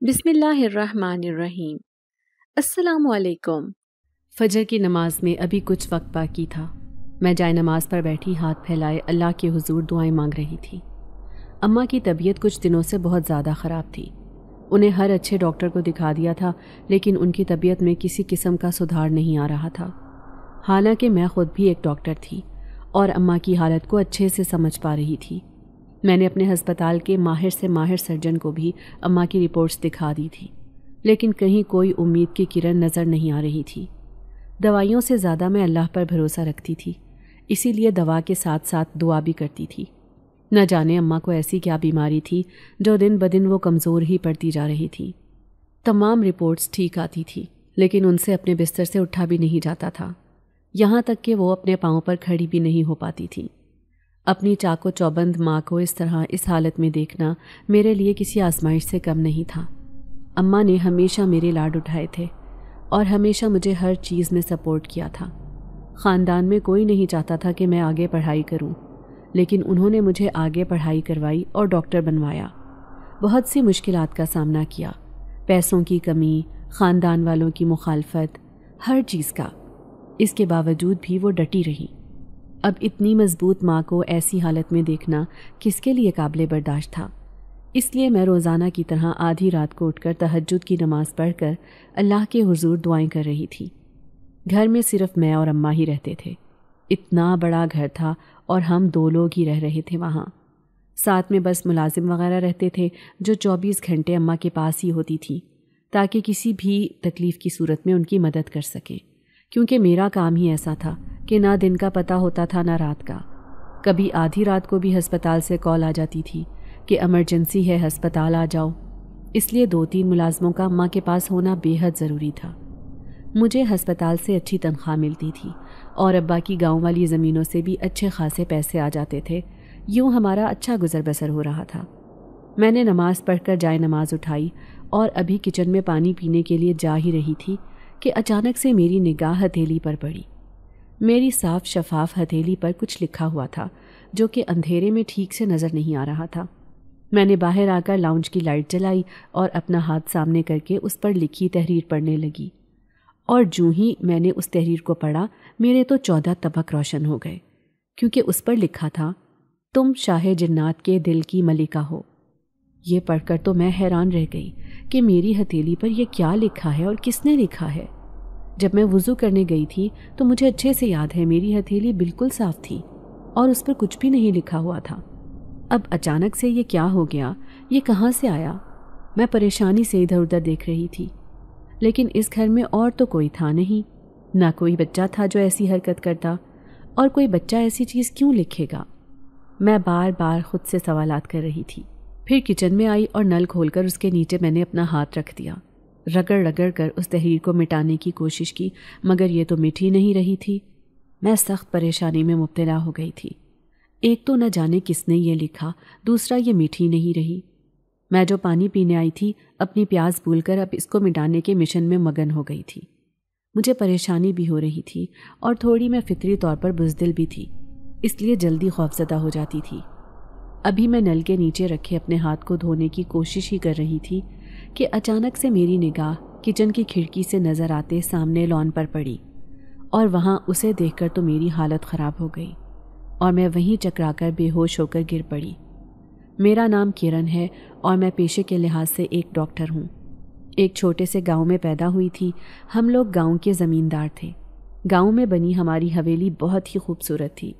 بسم اللہ الرحمن الرحیم۔ السلام علیکم۔ فجر کی نماز میں ابھی کچھ وقت باقی تھا۔ میں جائے نماز پر بیٹھی ہاتھ پھیلائے اللہ کے حضور دعائیں مانگ رہی تھی۔ اماں کی طبیعت کچھ دنوں سے بہت زیادہ خراب تھی۔ انہیں ہر اچھے ڈاکٹر کو دکھا دیا تھا، لیکن ان کی طبیعت میں کسی قسم کا سدھار نہیں آ رہا تھا۔ حالانکہ میں خود بھی ایک ڈاکٹر تھی اور اماں کی حالت کو اچھے سے سمجھ پا رہی تھی۔ میں نے اپنے ہسپتال کے ماہر سے ماہر سرجن کو بھی اماں کی رپورٹس دکھا دی تھی، لیکن کہیں کوئی امید کی کرن نظر نہیں آ رہی تھی۔ دوائیوں سے زیادہ میں اللہ پر بھروسہ رکھتی تھی، اسی لیے دوا کے ساتھ ساتھ دعا بھی کرتی تھی۔ نہ جانے اماں کو ایسی کیا بیماری تھی جو دن بدن وہ کمزور ہی پڑتی جا رہی تھی۔ تمام رپورٹس ٹھیک آتی تھی، لیکن ان سے اپنے بستر سے اٹھا بھی نہیں جاتا تھا، یہاں تک کہ وہ اپنے پاؤں پر کھڑی بھی نہیں ہو پاتی تھی۔ اپنی چاق و چوبند ماں کو اس طرح اس حالت میں دیکھنا میرے لیے کسی آزمائش سے کم نہیں تھا۔ اماں نے ہمیشہ میرے لاڈ اٹھائے تھے اور ہمیشہ مجھے ہر چیز میں سپورٹ کیا تھا۔ خاندان میں کوئی نہیں چاہتا تھا کہ میں آگے پڑھائی کروں، لیکن انہوں نے مجھے آگے پڑھائی کروائی اور ڈاکٹر بنوایا۔ بہت سی مشکلات کا سامنا کیا، پیسوں کی کمی، خاندان والوں کی مخالفت، ہر چیز کا۔ اس کے باوجود بھی وہ ڈٹی رہی۔ اب اتنی مضبوط ماں کو ایسی حالت میں دیکھنا کس کے لیے قابل برداشت تھا؟ اس لیے میں روزانہ کی طرح آدھی رات کو اٹھ کر تہجد کی نماز پڑھ کر اللہ کے حضور دعائیں کر رہی تھی۔ گھر میں صرف میں اور اماں ہی رہتے تھے۔ اتنا بڑا گھر تھا اور ہم 2 لوگ ہی رہ رہے تھے وہاں۔ ساتھ میں بس ملازم وغیرہ رہتے تھے جو 24 گھنٹے اماں کے پاس ہی ہوتی تھی، تاکہ کسی بھی تکلیف کی صورت میں ان کی مدد کر سکیں، کیونکہ میرا کام ہی ایسا تھا کہ نہ دن کا پتہ ہوتا تھا نہ رات کا۔ کبھی آدھی رات کو بھی ہسپتال سے کال آ جاتی تھی کہ ایمرجنسی ہے، ہسپتال آ جاؤ۔ اس لیے 2-3 ملازموں کا اماں کے پاس ہونا بے حد ضروری تھا۔ مجھے ہسپتال سے اچھی تنخواہ ملتی تھی اور ابا کی گاؤں والی زمینوں سے بھی اچھے خاصے پیسے آ جاتے تھے، یوں ہمارا اچھا گزر بسر ہو رہا تھا۔ میں نے نماز پڑھ کر جائے نماز اٹھائی اور ابھی کچن میں پانی پینے کے لیے جا ہی رہی تھی کہ اچانک سے میری نگاہ ہتھیلی پر پڑی۔ میری صاف شفاف ہتھیلی پر کچھ لکھا ہوا تھا جو کہ اندھیرے میں ٹھیک سے نظر نہیں آ رہا تھا۔ میں نے باہر آ کر لاؤنج کی لائٹ جلائی اور اپنا ہاتھ سامنے کر کے اس پر لکھی تحریر پڑھنے لگی، اور جوں ہی میں نے اس تحریر کو پڑھا میرے تو 14 تبک روشن ہو گئے، کیونکہ اس پر لکھا تھا، تم شاہ جنات کے دل کی ملکہ ہو۔ یہ پڑھ کر تو میں حیران رہ گئی کہ میری ہتھیلی پر یہ کیا لکھا ہے اور کس نے لکھا ہے۔ جب میں وضو کرنے گئی تھی تو مجھے اچھے سے یاد ہے میری ہتھیلی بالکل صاف تھی اور اس پر کچھ بھی نہیں لکھا ہوا تھا۔ اب اچانک سے یہ کیا ہو گیا، یہ کہاں سے آیا؟ میں پریشانی سے ادھر ادھر دیکھ رہی تھی، لیکن اس گھر میں اور تو کوئی تھا نہیں، نہ کوئی بچہ تھا جو ایسی حرکت کرتا، اور کوئی بچہ ایسی چیز کیوں لکھے گا؟ میں بار بار خود سے سوالات کر رہی تھی۔ پھر کچن میں آئی اور نل کھول کر اس کے نیچے میں نے اپنا ہاتھ رکھ دیا، رگڑ رگڑ کر اس تحریر کو مٹانے کی کوشش کی، مگر یہ تو مٹ ہی نہیں رہی تھی۔ میں سخت پریشانی میں مبتلا ہو گئی تھی۔ ایک تو نہ جانے کس نے یہ لکھا، دوسرا یہ مٹ ہی نہیں رہی۔ میں جو پانی پینے آئی تھی اپنی پیاس بھول کر اب اس کو مٹانے کے مشن میں مگن ہو گئی تھی۔ مجھے پریشانی بھی ہو رہی تھی اور تھوڑی میں فطری طور پر بزدل بھی تھی، اس لیے جلدی خوفزدہ ہو جاتی تھی۔ ابھی میں نل کے نیچے رکھے اپنے ہاتھ کو دھونے کی کوشش ہی کر رہی تھی کہ اچانک سے میری نگاہ کچن کی کھڑکی سے نظر آتے سامنے لان پر پڑی، اور وہاں اسے دیکھ کر تو میری حالت خراب ہو گئی اور میں وہیں چکرا کر بے ہوش ہو کر گر پڑی۔ میرا نام کرن ہے اور میں پیشے کے لحاظ سے ایک ڈاکٹر ہوں۔ ایک چھوٹے سے گاؤں میں پیدا ہوئی تھی۔ ہم لوگ گاؤں کے زمیندار تھے۔ گاؤں میں بنی ہماری حویلی بہت ہی خوبصورت تھی۔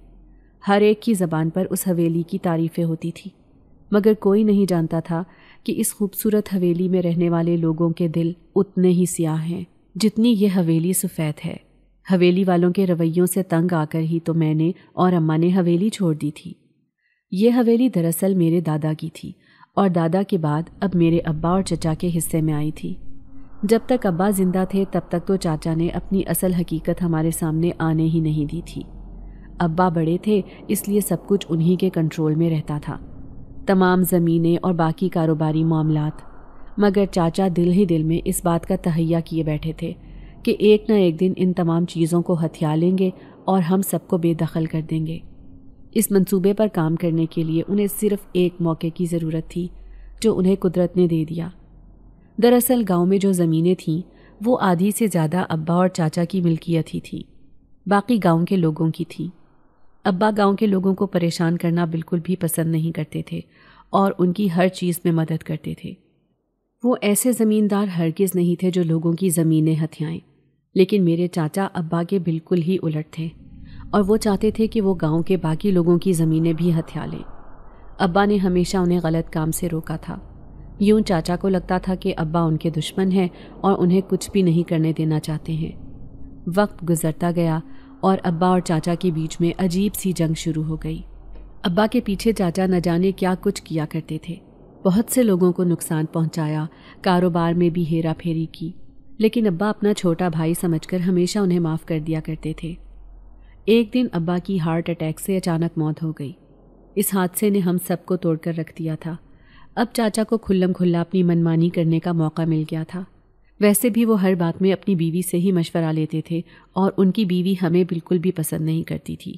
ہر ایک کی زبان پر اس حویلی کی تعریفیں ہوتی تھی، مگر کوئی نہیں جانتا تھا کہ اس خوبصورت حویلی میں رہنے والے لوگوں کے دل اتنے ہی سیاہ ہیں جتنی یہ حویلی سفید ہے۔ حویلی والوں کے رویوں سے تنگ آ کر ہی تو میں نے اور اماں نے حویلی چھوڑ دی تھی۔ یہ حویلی دراصل میرے دادا کی تھی اور دادا کے بعد اب میرے ابا اور چچا کے حصے میں آئی تھی۔ جب تک ابا زندہ تھے تب تک تو چاچا نے اپنی اصل حقیقت ہمارے سامنے آنے ہی نہیں دی تھی۔ ابا بڑے تھے اس لیے سب کچھ انہی کے کنٹرول میں رہتا تھا، تمام زمینیں اور باقی کاروباری معاملات، مگر چاچا دل ہی دل میں اس بات کا تہیہ کیے بیٹھے تھے کہ ایک نہ ایک دن ان تمام چیزوں کو ہتھیا لیں گے اور ہم سب کو بے دخل کر دیں گے۔ اس منصوبے پر کام کرنے کے لیے انہیں صرف ایک موقع کی ضرورت تھی جو انہیں قدرت نے دے دیا۔ دراصل گاؤں میں جو زمینیں تھیں وہ آدھی سے زیادہ ابا اور چاچا کی ملکیت ہی تھی، باقی گاؤں کے لوگوں کی تھی۔ ابا گاؤں کے لوگوں کو پریشان کرنا بالکل بھی پسند نہیں کرتے تھے اور ان کی ہر چیز میں مدد کرتے تھے۔ وہ ایسے زمیندار ہرگز نہیں تھے جو لوگوں کی زمینیں ہتھیائیں، لیکن میرے چاچا ابا کے بالکل ہی الٹ تھے اور وہ چاہتے تھے کہ وہ گاؤں کے باقی لوگوں کی زمینیں بھی ہتھیا لیں۔ ابا نے ہمیشہ انہیں غلط کام سے روکا تھا۔ یوں چاچا کو لگتا تھا کہ ابا ان کے دشمن ہیں اور انہیں کچھ بھی نہیں کرنے دینا چاہتے ہیں۔ وقت گزرتا گیا اور ابا اور چاچا کے بیچ میں عجیب سی جنگ شروع ہو گئی۔ ابا کے پیچھے چاچا نہ جانے کیا کچھ کیا کرتے تھے، بہت سے لوگوں کو نقصان پہنچایا، کاروبار میں بھی ہیرا پھیری کی، لیکن ابا اپنا چھوٹا بھائی سمجھ کر ہمیشہ انہیں معاف کر دیا کرتے تھے۔ ایک دن ابا کی ہارٹ اٹیک سے اچانک موت ہو گئی۔ اس حادثے نے ہم سب کو توڑ کر رکھ دیا تھا۔ اب چاچا کو کھلم کھلا اپنی منمانی کرنے کا موقع مل گیا تھا۔ ویسے بھی وہ ہر بات میں اپنی بیوی سے ہی مشورہ لیتے تھے اور ان کی بیوی ہمیں بالکل بھی پسند نہیں کرتی تھی۔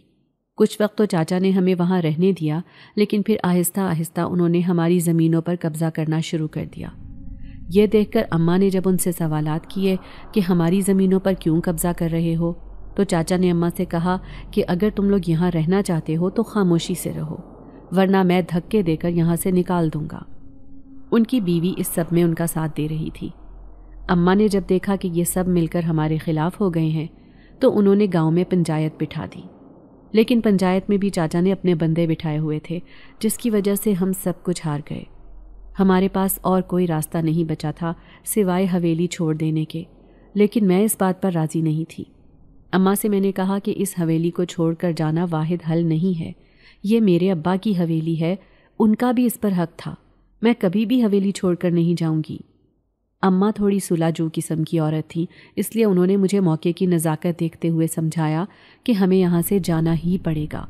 کچھ وقت تو چاچا نے ہمیں وہاں رہنے دیا، لیکن پھر آہستہ آہستہ انہوں نے ہماری زمینوں پر قبضہ کرنا شروع کر دیا۔ یہ دیکھ کر اماں نے جب ان سے سوالات کیے کہ ہماری زمینوں پر کیوں قبضہ کر رہے ہو، تو چاچا نے اماں سے کہا کہ اگر تم لوگ یہاں رہنا چاہتے ہو تو خاموشی سے رہو، ورنہ میں دھکے دے کر یہاں سے نکال دوں گا۔ ان کی بیوی اس سب میں ان کا ساتھ دے رہی تھی۔ اماں نے جب دیکھا کہ یہ سب مل کر ہمارے خلاف ہو گئے ہیں تو انہوں نے گاؤں میں پنچایت بٹھا دی، لیکن پنچایت میں بھی چاچا نے اپنے بندے بٹھائے ہوئے تھے، جس کی وجہ سے ہم سب کچھ ہار گئے۔ ہمارے پاس اور کوئی راستہ نہیں بچا تھا سوائے حویلی چھوڑ دینے کے، لیکن میں اس بات پر راضی نہیں تھی۔ اماں سے میں نے کہا کہ اس حویلی کو چھوڑ کر جانا واحد حل نہیں ہے، یہ میرے ابا کی حویلی ہے، ان کا بھی اس پر حق تھا، میں کبھی بھی حویلی چھوڑ کر نہیں جاؤں گی۔ اماں تھوڑی سلاجو قسم کی عورت تھیں، اس لیے انہوں نے مجھے موقع کی نزاکت دیکھتے ہوئے سمجھایا کہ ہمیں یہاں سے جانا ہی پڑے گا۔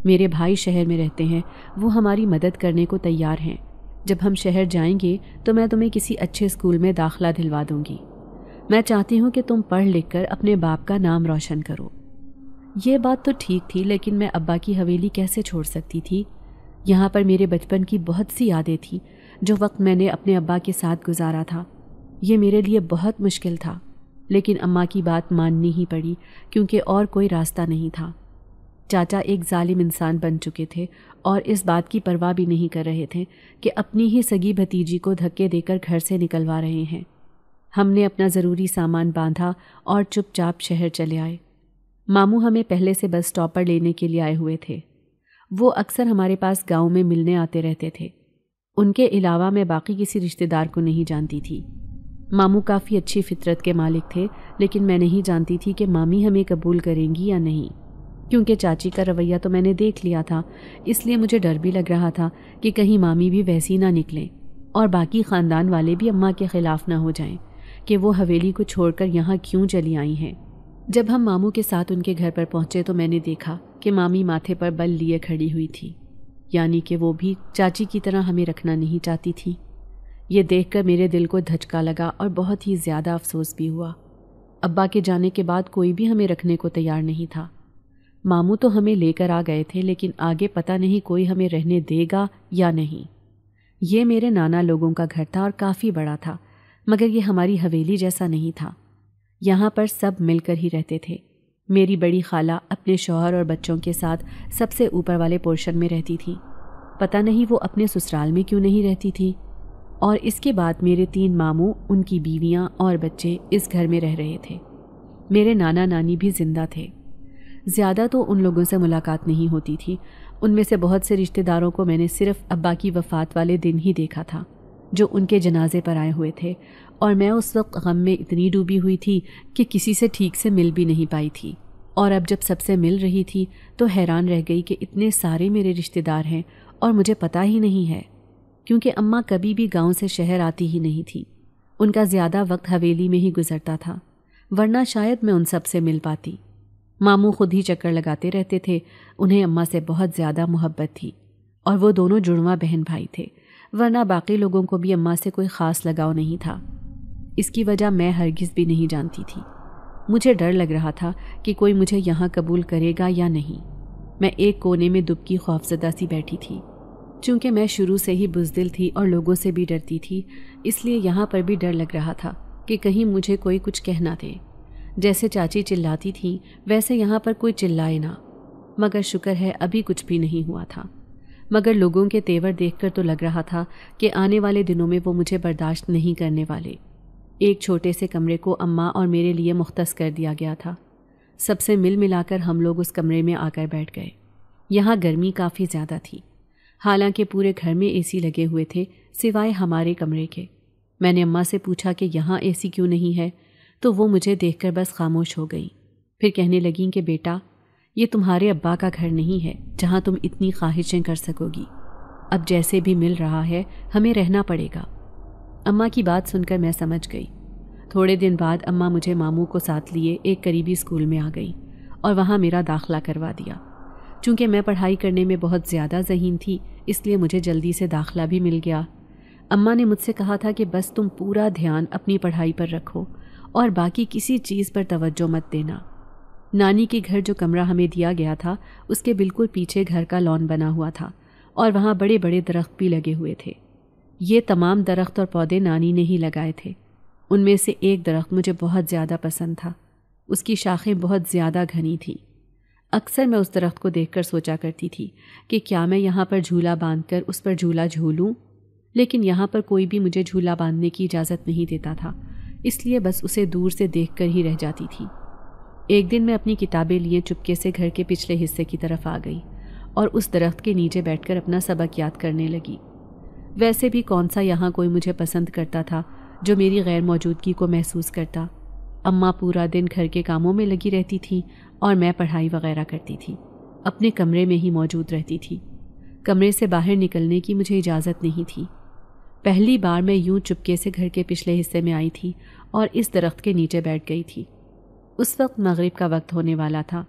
میرے بھائی شہر میں رہتے ہیں، وہ ہماری مدد کرنے کو تیار ہیں۔ جب ہم شہر جائیں گے تو میں تمہیں کسی اچھے اسکول میں داخلہ دلوا دوں گی۔ میں چاہتی ہوں کہ تم پڑھ لکھ کر اپنے باپ کا نام روشن کرو۔ یہ بات تو ٹھیک تھی، لیکن میں ابا کی حویلی کیسے چھوڑ سکتی تھی؟ یہاں پر میرے بچپن کی بہت سی یادیں تھیں، جو وقت میں نے اپنے ابا کے ساتھ گزارا تھا۔ یہ میرے لیے بہت مشکل تھا، لیکن اماں کی بات ماننی ہی پڑی کیونکہ اور کوئی راستہ نہیں تھا۔ چاچا ایک ظالم انسان بن چکے تھے اور اس بات کی پرواہ بھی نہیں کر رہے تھے کہ اپنی ہی سگی بھتیجی کو دھکے دے کر گھر سے نکلوا رہے ہیں۔ ہم نے اپنا ضروری سامان باندھا اور چپ چاپ شہر چلے آئے۔ ماموں ہمیں پہلے سے بس اسٹاپ پر لینے کے لیے آئے ہوئے تھے۔ وہ اکثر ہمارے پاس گاؤں میں ملنے آتے رہتے تھے۔ ان کے علاوہ میں باقی کسی رشتہ دار کو نہیں جانتی تھی۔ ماموں کافی اچھی فطرت کے مالک تھے، لیکن میں نہیں جانتی تھی کہ مامی ہمیں قبول کریں گی یا نہیں، کیونکہ چاچی کا رویہ تو میں نے دیکھ لیا تھا، اس لیے مجھے ڈر بھی لگ رہا تھا کہ کہیں مامی بھی ویسی نہ نکلیں اور باقی خاندان والے بھی اماں کے خلاف نہ ہو جائیں کہ وہ حویلی کو چھوڑ کر یہاں کیوں چلی آئی ہیں۔ جب ہم ماموں کے ساتھ ان کے گھر پر پہنچے تو میں نے دیکھا کہ مامی ماتھے پر بل لیے کھڑی ہوئی تھی، یعنی کہ وہ بھی چاچی کی طرح ہمیں رکھنا نہیں چاہتی تھی۔ یہ دیکھ کر میرے دل کو دھچکا لگا اور بہت ہی زیادہ افسوس بھی ہوا۔ ابا کے جانے کے بعد کوئی بھی ہمیں رکھنے کو تیار نہیں تھا۔ ماموں تو ہمیں لے کر آ گئے تھے، لیکن آگے پتہ نہیں کوئی ہمیں رہنے دے گا یا نہیں۔ یہ میرے نانا لوگوں کا گھر تھا اور کافی بڑا تھا، مگر یہ ہماری حویلی جیسا نہیں تھا۔ یہاں پر سب مل کر ہی رہتے تھے۔ میری بڑی خالہ اپنے شوہر اور بچوں کے ساتھ سب سے اوپر والے پورشن میں رہتی تھی۔ پتہ نہیں وہ اپنے سسرال میں کیوں نہیں رہتی تھی۔ اور اس کے بعد میرے 3 ماموں، ان کی بیویاں اور بچے اس گھر میں رہ رہے تھے۔ میرے نانا نانی بھی زندہ تھے۔ زیادہ تو ان لوگوں سے ملاقات نہیں ہوتی تھی، ان میں سے بہت سے رشتہ داروں کو میں نے صرف ابا کی وفات والے دن ہی دیکھا تھا، جو ان کے جنازے پر آئے ہوئے تھے، اور میں اس وقت غم میں اتنی ڈوبی ہوئی تھی کہ کسی سے ٹھیک سے مل بھی نہیں پائی تھی۔ اور اب جب سب سے مل رہی تھی تو حیران رہ گئی کہ اتنے سارے میرے رشتہ دار ہیں اور مجھے پتہ ہی نہیں ہے، کیونکہ اماں کبھی بھی گاؤں سے شہر آتی ہی نہیں تھی۔ ان کا زیادہ وقت حویلی میں ہی گزرتا تھا، ورنہ شاید میں ان سب سے مل پاتی۔ ماموں خود ہی چکر لگاتے رہتے تھے، انہیں اماں سے بہت زیادہ محبت تھی، اور وہ دونوں جڑواں بہن بھائی تھے، ورنہ باقی لوگوں کو بھی اماں سے کوئی خاص لگاؤ نہیں تھا۔ اس کی وجہ میں ہرگز بھی نہیں جانتی تھی۔ مجھے ڈر لگ رہا تھا کہ کوئی مجھے یہاں قبول کرے گا یا نہیں۔ میں ایک کونے میں دبکی خوفزدہ سی بیٹھی تھی۔ چونکہ میں شروع سے ہی بزدل تھی اور لوگوں سے بھی ڈرتی تھی، اس لیے یہاں پر بھی ڈر لگ رہا تھا کہ کہیں مجھے کوئی کچھ کہہ نہ دے۔ جیسے چاچی چلاتی تھیں ویسے یہاں پر کوئی چلائے نہ، مگر شکر ہے ابھی کچھ بھی نہیں ہوا تھا۔ مگر لوگوں کے تیور دیکھ کر تو لگ رہا تھا کہ آنے والے دنوں میں وہ مجھے برداشت نہیں کرنے والے۔ ایک چھوٹے سے کمرے کو اماں اور میرے لیے مختص کر دیا گیا تھا۔ سب سے مل ملا کر ہم لوگ اس کمرے میں آ کر بیٹھ گئے۔ یہاں گرمی کافی زیادہ تھی، حالانکہ پورے گھر میں اے سی لگے ہوئے تھے سوائے ہمارے کمرے کے۔ میں نے اماں سے پوچھا کہ یہاں اے سی کیوں نہیں ہے، تو وہ مجھے دیکھ کر بس خاموش ہو گئیں۔ پھر کہنے لگیں کہ بیٹا، یہ تمہارے ابا کا گھر نہیں ہے جہاں تم اتنی خواہشیں کر سکو گی۔ اب جیسے بھی مل رہا ہے ہمیں رہنا پڑے گا۔ اماں کی بات سن کر میں سمجھ گئی۔ تھوڑے دن بعد اماں مجھے ماموں کو ساتھ لیے ایک قریبی اسکول میں آ گئی اور وہاں میرا داخلہ کروا دیا۔ چونکہ میں پڑھائی کرنے میں بہت زیادہ ذہین تھی، اس لیے مجھے جلدی سے داخلہ بھی مل گیا۔ اماں نے مجھ سے کہا تھا کہ بس تم پورا دھیان اپنی پڑھائی پر رکھو اور باقی کسی چیز پر توجہ مت دینا۔ نانی کے گھر جو کمرہ ہمیں دیا گیا تھا اس کے بالکل پیچھے گھر کا لان بنا ہوا تھا اور وہاں بڑے بڑے درخت بھی لگے ہوئے تھے۔ یہ تمام درخت اور پودے نانی نے ہی لگائے تھے۔ ان میں سے ایک درخت مجھے بہت زیادہ پسند تھا۔ اس کی شاخیں بہت زیادہ گھنی تھیں۔ اکثر میں اس درخت کو دیکھ کر سوچا کرتی تھی کہ کیا میں یہاں پر جھولا باندھ کر اس پر جھولا جھولوں، لیکن یہاں پر کوئی بھی مجھے جھولا باندھنے کی اجازت نہیں دیتا تھا، اس لیے بس اسے دور سے دیکھ کر ہی رہ جاتی تھی۔ ایک دن میں اپنی کتابیں لیے چپکے سے گھر کے پچھلے حصے کی طرف آ گئی اور اس درخت کے نیچے بیٹھ کر اپنا سبق یاد کرنے لگی۔ ویسے بھی کون سا یہاں کوئی مجھے پسند کرتا تھا جو میری غیر موجودگی کو محسوس کرتا۔ اماں پورا دن گھر کے کاموں میں لگی رہتی تھیں اور میں پڑھائی وغیرہ کرتی تھی، اپنے کمرے میں ہی موجود رہتی تھی۔ کمرے سے باہر نکلنے کی مجھے اجازت نہیں تھی۔ پہلی بار میں یوں چپکے سے گھر کے پچھلے حصے میں آئی تھی اور اس درخت کے نیچے بیٹھ گئی تھی۔ اس وقت مغرب کا وقت ہونے والا تھا۔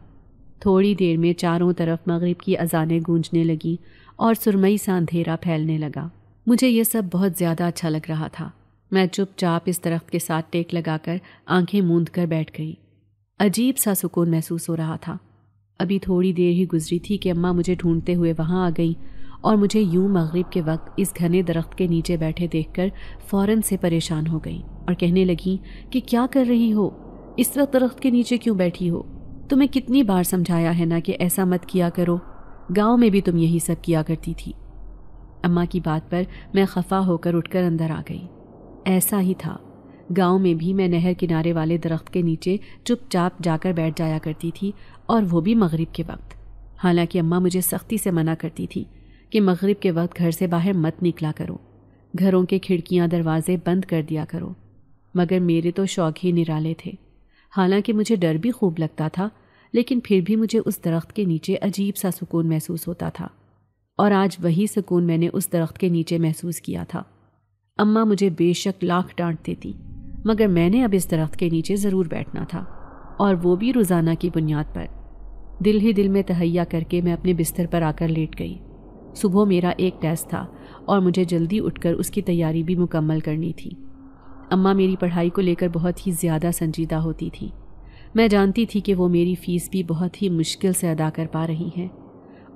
تھوڑی دیر میں چاروں طرف مغرب کی اذانیں گونجنے لگیں اور سرمئی سا اندھیرا پھیلنے لگا۔ مجھے یہ سب بہت زیادہ اچھا لگ رہا تھا۔ میں چپ چاپ اس درخت کے ساتھ ٹیک لگا کر آنکھیں موند کر بیٹھ گئی۔ عجیب سا سکون محسوس ہو رہا تھا۔ ابھی تھوڑی دیر ہی گزری تھی کہ اماں مجھے ڈھونڈتے ہوئے وہاں آ گئیں اور مجھے یوں مغرب کے وقت اس گھنے درخت کے نیچے بیٹھے دیکھ کر فوراً سے پریشان ہو گئیں اور کہنے لگیں کہ کیا کر رہی ہو، اس وقت درخت کے نیچے کیوں بیٹھی ہو؟ تمہیں کتنی بار سمجھایا ہے نا کہ ایسا مت کیا کرو، گاؤں میں بھی تم یہی سب کیا کرتی تھی۔ اماں کی بات پر میں خفا ہو کر اٹھ کر اندر آ گئی۔ ایسا ہی تھا، گاؤں میں بھی میں نہر کنارے والے درخت کے نیچے چپ چاپ جا کر بیٹھ جایا کرتی تھی، اور وہ بھی مغرب کے وقت۔ حالانکہ اماں مجھے سختی سے منع کرتی تھی کہ مغرب کے وقت گھر سے باہر مت نکلا کرو، گھروں کے کھڑکیاں دروازے بند کر دیا کرو، مگر میرے تو شوق ہی نرالے تھے۔ حالانکہ مجھے ڈر بھی خوب لگتا تھا، لیکن پھر بھی مجھے اس درخت کے نیچے عجیب سا سکون محسوس ہوتا تھا، اور آج وہی سکون میں نے اس درخت کے نیچے محسوس کیا تھا۔ اماں مجھے بے شک لاکھ ڈانٹ دیتی، مگر میں نے اب اس درخت کے نیچے ضرور بیٹھنا تھا، اور وہ بھی روزانہ کی بنیاد پر۔ دل ہی دل میں تہیا کر کے میں اپنے بستر پر آ کر لیٹ گئی۔ صبح میرا ایک ٹیسٹ تھا اور مجھے جلدی اٹھ کر اس کی تیاری بھی مکمل کرنی تھی۔ اماں میری پڑھائی کو لے کر بہت ہی زیادہ سنجیدہ ہوتی تھی۔ میں جانتی تھی کہ وہ میری فیس بھی بہت ہی مشکل سے ادا کر پا رہی ہیں،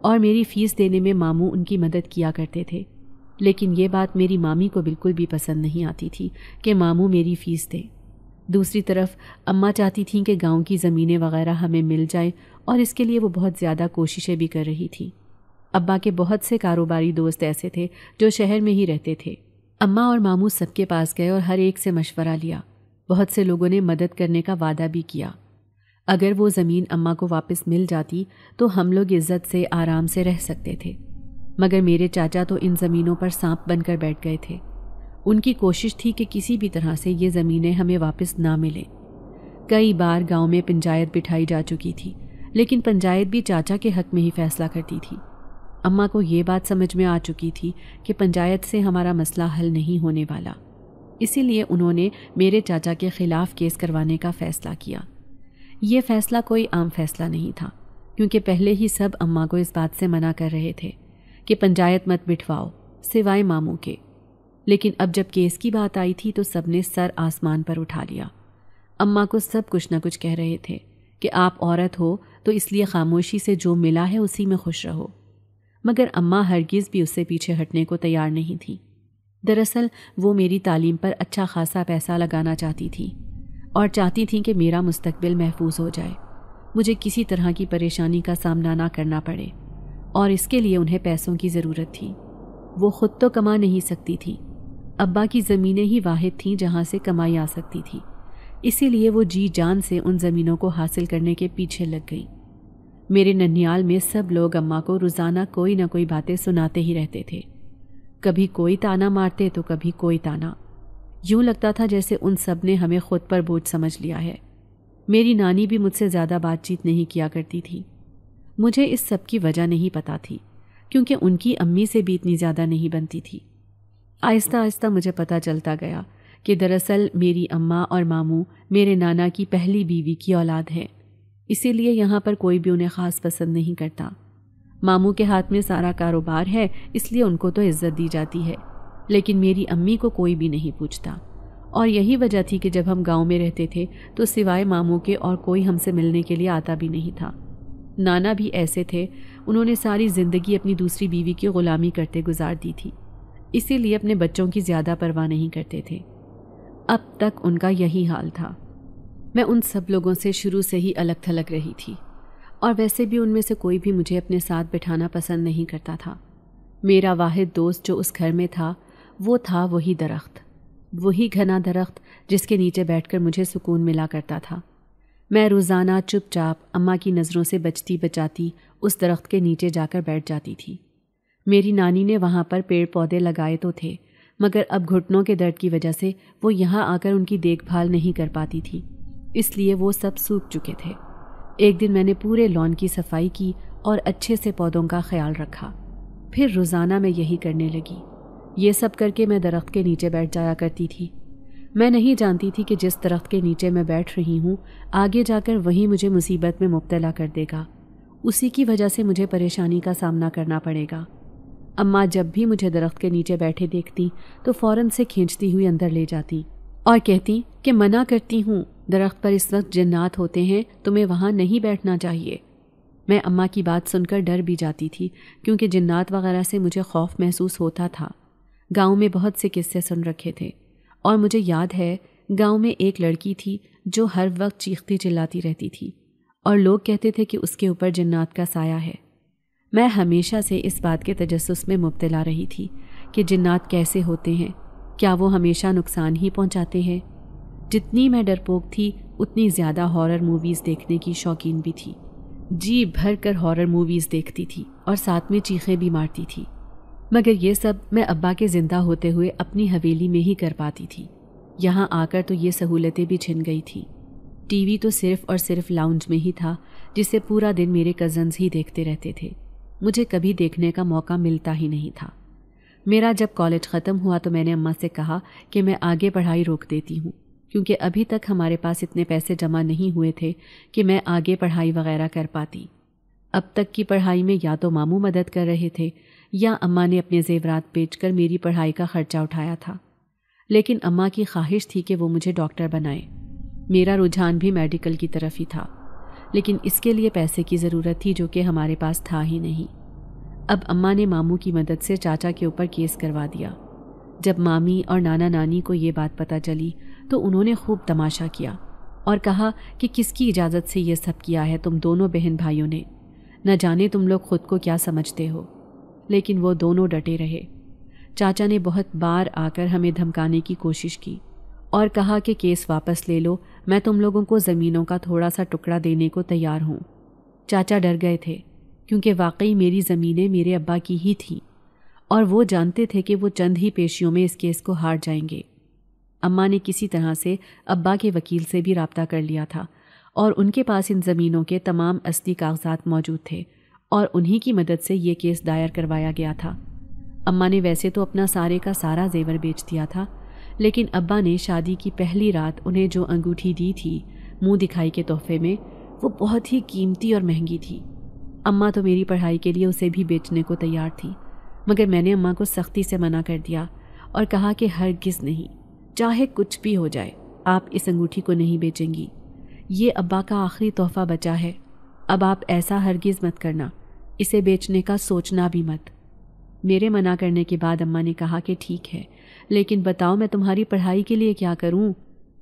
اور میری فیس دینے میں ماموں ان کی مدد کیا کرتے تھے، لیکن یہ بات میری مامی کو بالکل بھی پسند نہیں آتی تھی کہ ماموں میری فیس دیں۔ دوسری طرف اماں چاہتی تھیں کہ گاؤں کی زمینیں وغیرہ ہمیں مل جائیں، اور اس کے لیے وہ بہت زیادہ کوششیں بھی کر رہی تھی۔ ابا کے بہت سے کاروباری دوست ایسے تھے جو شہر میں ہی رہتے تھے۔ اماں اور ماموں سب کے پاس گئے اور ہر ایک سے مشورہ لیا۔ بہت سے لوگوں نے مدد کرنے کا وعدہ بھی کیا۔ اگر وہ زمین اماں کو واپس مل جاتی تو ہم لوگ عزت سے آرام سے رہ سکتے تھے، مگر میرے چاچا تو ان زمینوں پر سانپ بن کر بیٹھ گئے تھے۔ ان کی کوشش تھی کہ کسی بھی طرح سے یہ زمینیں ہمیں واپس نہ ملیں۔ کئی بار گاؤں میں پنچایت بٹھائی جا چکی تھی، لیکن پنچایت بھی چاچا کے حق میں ہی فیصلہ کرتی تھی۔ اماں کو یہ بات سمجھ میں آ چکی تھی کہ پنچایت سے ہمارا مسئلہ حل نہیں ہونے والا، اسی لیے انہوں نے میرے چاچا کے خلاف کیس کروانے کا فیصلہ کیا۔ یہ فیصلہ کوئی عام فیصلہ نہیں تھا، کیونکہ پہلے ہی سب اماں کو اس بات سے منع کر رہے تھے کہ پنچایت مت بٹھواؤ سوائے ماموں کے۔ لیکن اب جب کیس کی بات آئی تھی تو سب نے سر آسمان پر اٹھا لیا۔ اماں کو سب کچھ نہ کچھ کہہ رہے تھے کہ آپ عورت ہو تو اس لیے خاموشی سے جو ملا ہے اسی میں خوش رہو، مگر اماں ہرگز بھی اس سے پیچھے ہٹنے کو تیار نہیں تھیں۔ دراصل وہ میری تعلیم پر اچھا خاصا پیسہ لگانا چاہتی تھی اور چاہتی تھیں کہ میرا مستقبل محفوظ ہو جائے، مجھے کسی طرح کی پریشانی کا سامنا نہ کرنا پڑے، اور اس کے لیے انہیں پیسوں کی ضرورت تھی۔ وہ خود تو کما نہیں سکتی تھی، ابا کی زمینیں ہی واحد تھیں جہاں سے کمائی آ سکتی تھی، اسی لیے وہ جی جان سے ان زمینوں کو حاصل کرنے کے پیچھے لگ گئیں۔ میرے ننیال میں سب لوگ اماں کو روزانہ کوئی نہ کوئی باتیں سناتے ہی رہتے تھے، کبھی کوئی تانا مارتے تو کبھی کوئی تانا۔ یوں لگتا تھا جیسے ان سب نے ہمیں خود پر بوجھ سمجھ لیا ہے۔ میری نانی بھی مجھ سے زیادہ بات چیت نہیں کیا کرتی تھی۔ مجھے اس سب کی وجہ نہیں پتا تھی، کیونکہ ان کی امی سے بھی اتنی زیادہ نہیں بنتی تھی۔ آہستہ آہستہ مجھے پتہ چلتا گیا کہ دراصل میری اماں اور ماموں میرے نانا کی پہلی بیوی کی اولاد ہے، اسی لیے یہاں پر کوئی بھی انہیں خاص پسند نہیں کرتا۔ ماموں کے ہاتھ میں سارا کاروبار ہے، اس لیے ان کو تو عزت دی جاتی ہے، لیکن میری امی کو کوئی بھی نہیں پوچھتا، اور یہی وجہ تھی کہ جب ہم گاؤں میں رہتے تھے تو سوائے ماموں کے اور کوئی ہم سے ملنے کے لیے آتا بھی نہیں تھا۔ نانا بھی ایسے تھے، انہوں نے ساری زندگی اپنی دوسری بیوی کی غلامی کرتے گزار دی تھی، اسی لیے اپنے بچوں کی زیادہ پرواہ نہیں کرتے تھے۔ اب تک ان کا یہی حال تھا۔ میں ان سب لوگوں سے شروع سے ہی الگ تھلگ رہی تھی، اور ویسے بھی ان میں سے کوئی بھی مجھے اپنے ساتھ بٹھانا پسند نہیں کرتا تھا۔ میرا واحد دوست جو اس گھر میں تھا وہ تھا وہی درخت، وہی گھنا درخت جس کے نیچے بیٹھ کر مجھے سکون ملا کرتا تھا۔ میں روزانہ چپ چاپ اماں کی نظروں سے بچتی بچاتی اس درخت کے نیچے جا کر بیٹھ جاتی تھی۔ میری نانی نے وہاں پر پیڑ پودے لگائے تو تھے، مگر اب گھٹنوں کے درد کی وجہ سے وہ یہاں آ کر ان کی دیکھ بھال نہیں کر پاتی تھی، اس لیے وہ سب سوکھ چکے تھے۔ ایک دن میں نے پورے لان کی صفائی کی اور اچھے سے پودوں کا خیال رکھا، پھر روزانہ میں یہی کرنے لگی۔ یہ سب کر کے میں درخت کے نیچے بیٹھ جایا کرتی تھی۔ میں نہیں جانتی تھی کہ جس درخت کے نیچے میں بیٹھ رہی ہوں آگے جا کر وہی مجھے مصیبت میں مبتلا کر دے گا، اسی کی وجہ سے مجھے پریشانی کا سامنا کرنا پڑے گا۔ اماں جب بھی مجھے درخت کے نیچے بیٹھے دیکھتی تو فوراً سے کھینچتی ہوئی اندر لے جاتی اور کہتی کہ منع کرتی ہوں، درخت پر اس وقت جنات ہوتے ہیں، تمہیں وہاں نہیں بیٹھنا چاہیے۔ میں اماں کی بات سن کر ڈر بھی جاتی تھی، کیونکہ جنات وغیرہ سے مجھے خوف محسوس ہوتا تھا۔ گاؤں میں بہت سے قصے سن رکھے تھے، اور مجھے یاد ہے گاؤں میں ایک لڑکی تھی جو ہر وقت چیختی چلاتی رہتی تھی، اور لوگ کہتے تھے کہ اس کے اوپر جنات کا سایہ ہے۔ میں ہمیشہ سے اس بات کے تجسس میں مبتلا رہی تھی کہ جنات کیسے ہوتے ہیں، کیا وہ ہمیشہ نقصان ہی پہنچاتے ہیں؟ جتنی میں ڈرپوک تھی اتنی زیادہ ہارر موویز دیکھنے کی شوقین بھی تھی۔ جی بھر کر ہارر موویز دیکھتی تھی اور ساتھ میں چیخیں بھی مارتی تھی، مگر یہ سب میں ابا کے زندہ ہوتے ہوئے اپنی حویلی میں ہی کر پاتی تھی۔ یہاں آ کر تو یہ سہولتیں بھی چھن گئی تھی۔ ٹی وی تو صرف اور صرف لاؤنج میں ہی تھا، جسے پورا دن میرے کزنز ہی دیکھتے رہتے تھے، مجھے کبھی دیکھنے کا موقع ملتا ہی نہیں تھا۔ میرا جب کالج ختم ہوا تو میں نے اماں سے کہا کہ میں آگے پڑھائی روک دیتی ہوں، کیونکہ ابھی تک ہمارے پاس اتنے پیسے جمع نہیں ہوئے تھے کہ میں آگے پڑھائی وغیرہ کر پاتی۔ اب تک کی پڑھائی میں یا تو ماموں مدد کر رہے تھے یا اماں نے اپنے زیورات بیچ کر میری پڑھائی کا خرچہ اٹھایا تھا، لیکن اماں کی خواہش تھی کہ وہ مجھے ڈاکٹر بنائے۔ میرا رجحان بھی میڈیکل کی طرف ہی تھا، لیکن اس کے لیے پیسے کی ضرورت تھی جو کہ ہمارے پاس تھا ہی نہیں۔ اب اماں نے ماموں کی مدد سے چاچا کے اوپر کیس کروا دیا۔ جب مامی اور نانا نانی کو یہ بات پتہ چلی تو انہوں نے خوب تماشا کیا اور کہا کہ کس کی اجازت سے یہ سب کیا ہے تم دونوں بہن بھائیوں نے، نہ جانے تم لوگ خود کو کیا سمجھتے ہو۔ لیکن وہ دونوں ڈٹے رہے۔ چاچا نے بہت بار آ کر ہمیں دھمکانے کی کوشش کی اور کہا کہ کیس واپس لے لو، میں تم لوگوں کو زمینوں کا تھوڑا سا ٹکڑا دینے کو تیار ہوں۔ چاچا ڈر گئے تھے، کیونکہ واقعی میری زمینیں میرے ابا کی ہی تھیں، اور وہ جانتے تھے کہ وہ چند ہی پیشیوں میں اس کیس کو ہار جائیں گے۔ اماں نے کسی طرح سے ابا کے وکیل سے بھی رابطہ کر لیا تھا، اور ان کے پاس ان زمینوں کے تمام اصلی کاغذات موجود تھے، اور انہی کی مدد سے یہ کیس دائر کروایا گیا تھا۔ اماں نے ویسے تو اپنا سارے کا سارا زیور بیچ دیا تھا، لیکن ابا نے شادی کی پہلی رات انہیں جو انگوٹھی دی تھی منہ دکھائی کے تحفے میں، وہ بہت ہی قیمتی اور مہنگی تھی۔ اماں تو میری پڑھائی کے لیے اسے بھی بیچنے کو تیار تھی، مگر میں نے اماں کو سختی سے منع کر دیا اور کہا کہ ہرگز نہیں، چاہے کچھ بھی ہو جائے آپ اس انگوٹھی کو نہیں بیچیں گی، یہ ابا کا آخری تحفہ بچا ہے، اب آپ ایسا ہرگز مت کرنا، اسے بیچنے کا سوچنا بھی مت۔ میرے منع کرنے کے بعد اماں نے کہا کہ ٹھیک ہے، لیکن بتاؤ میں تمہاری پڑھائی کے لیے کیا کروں؟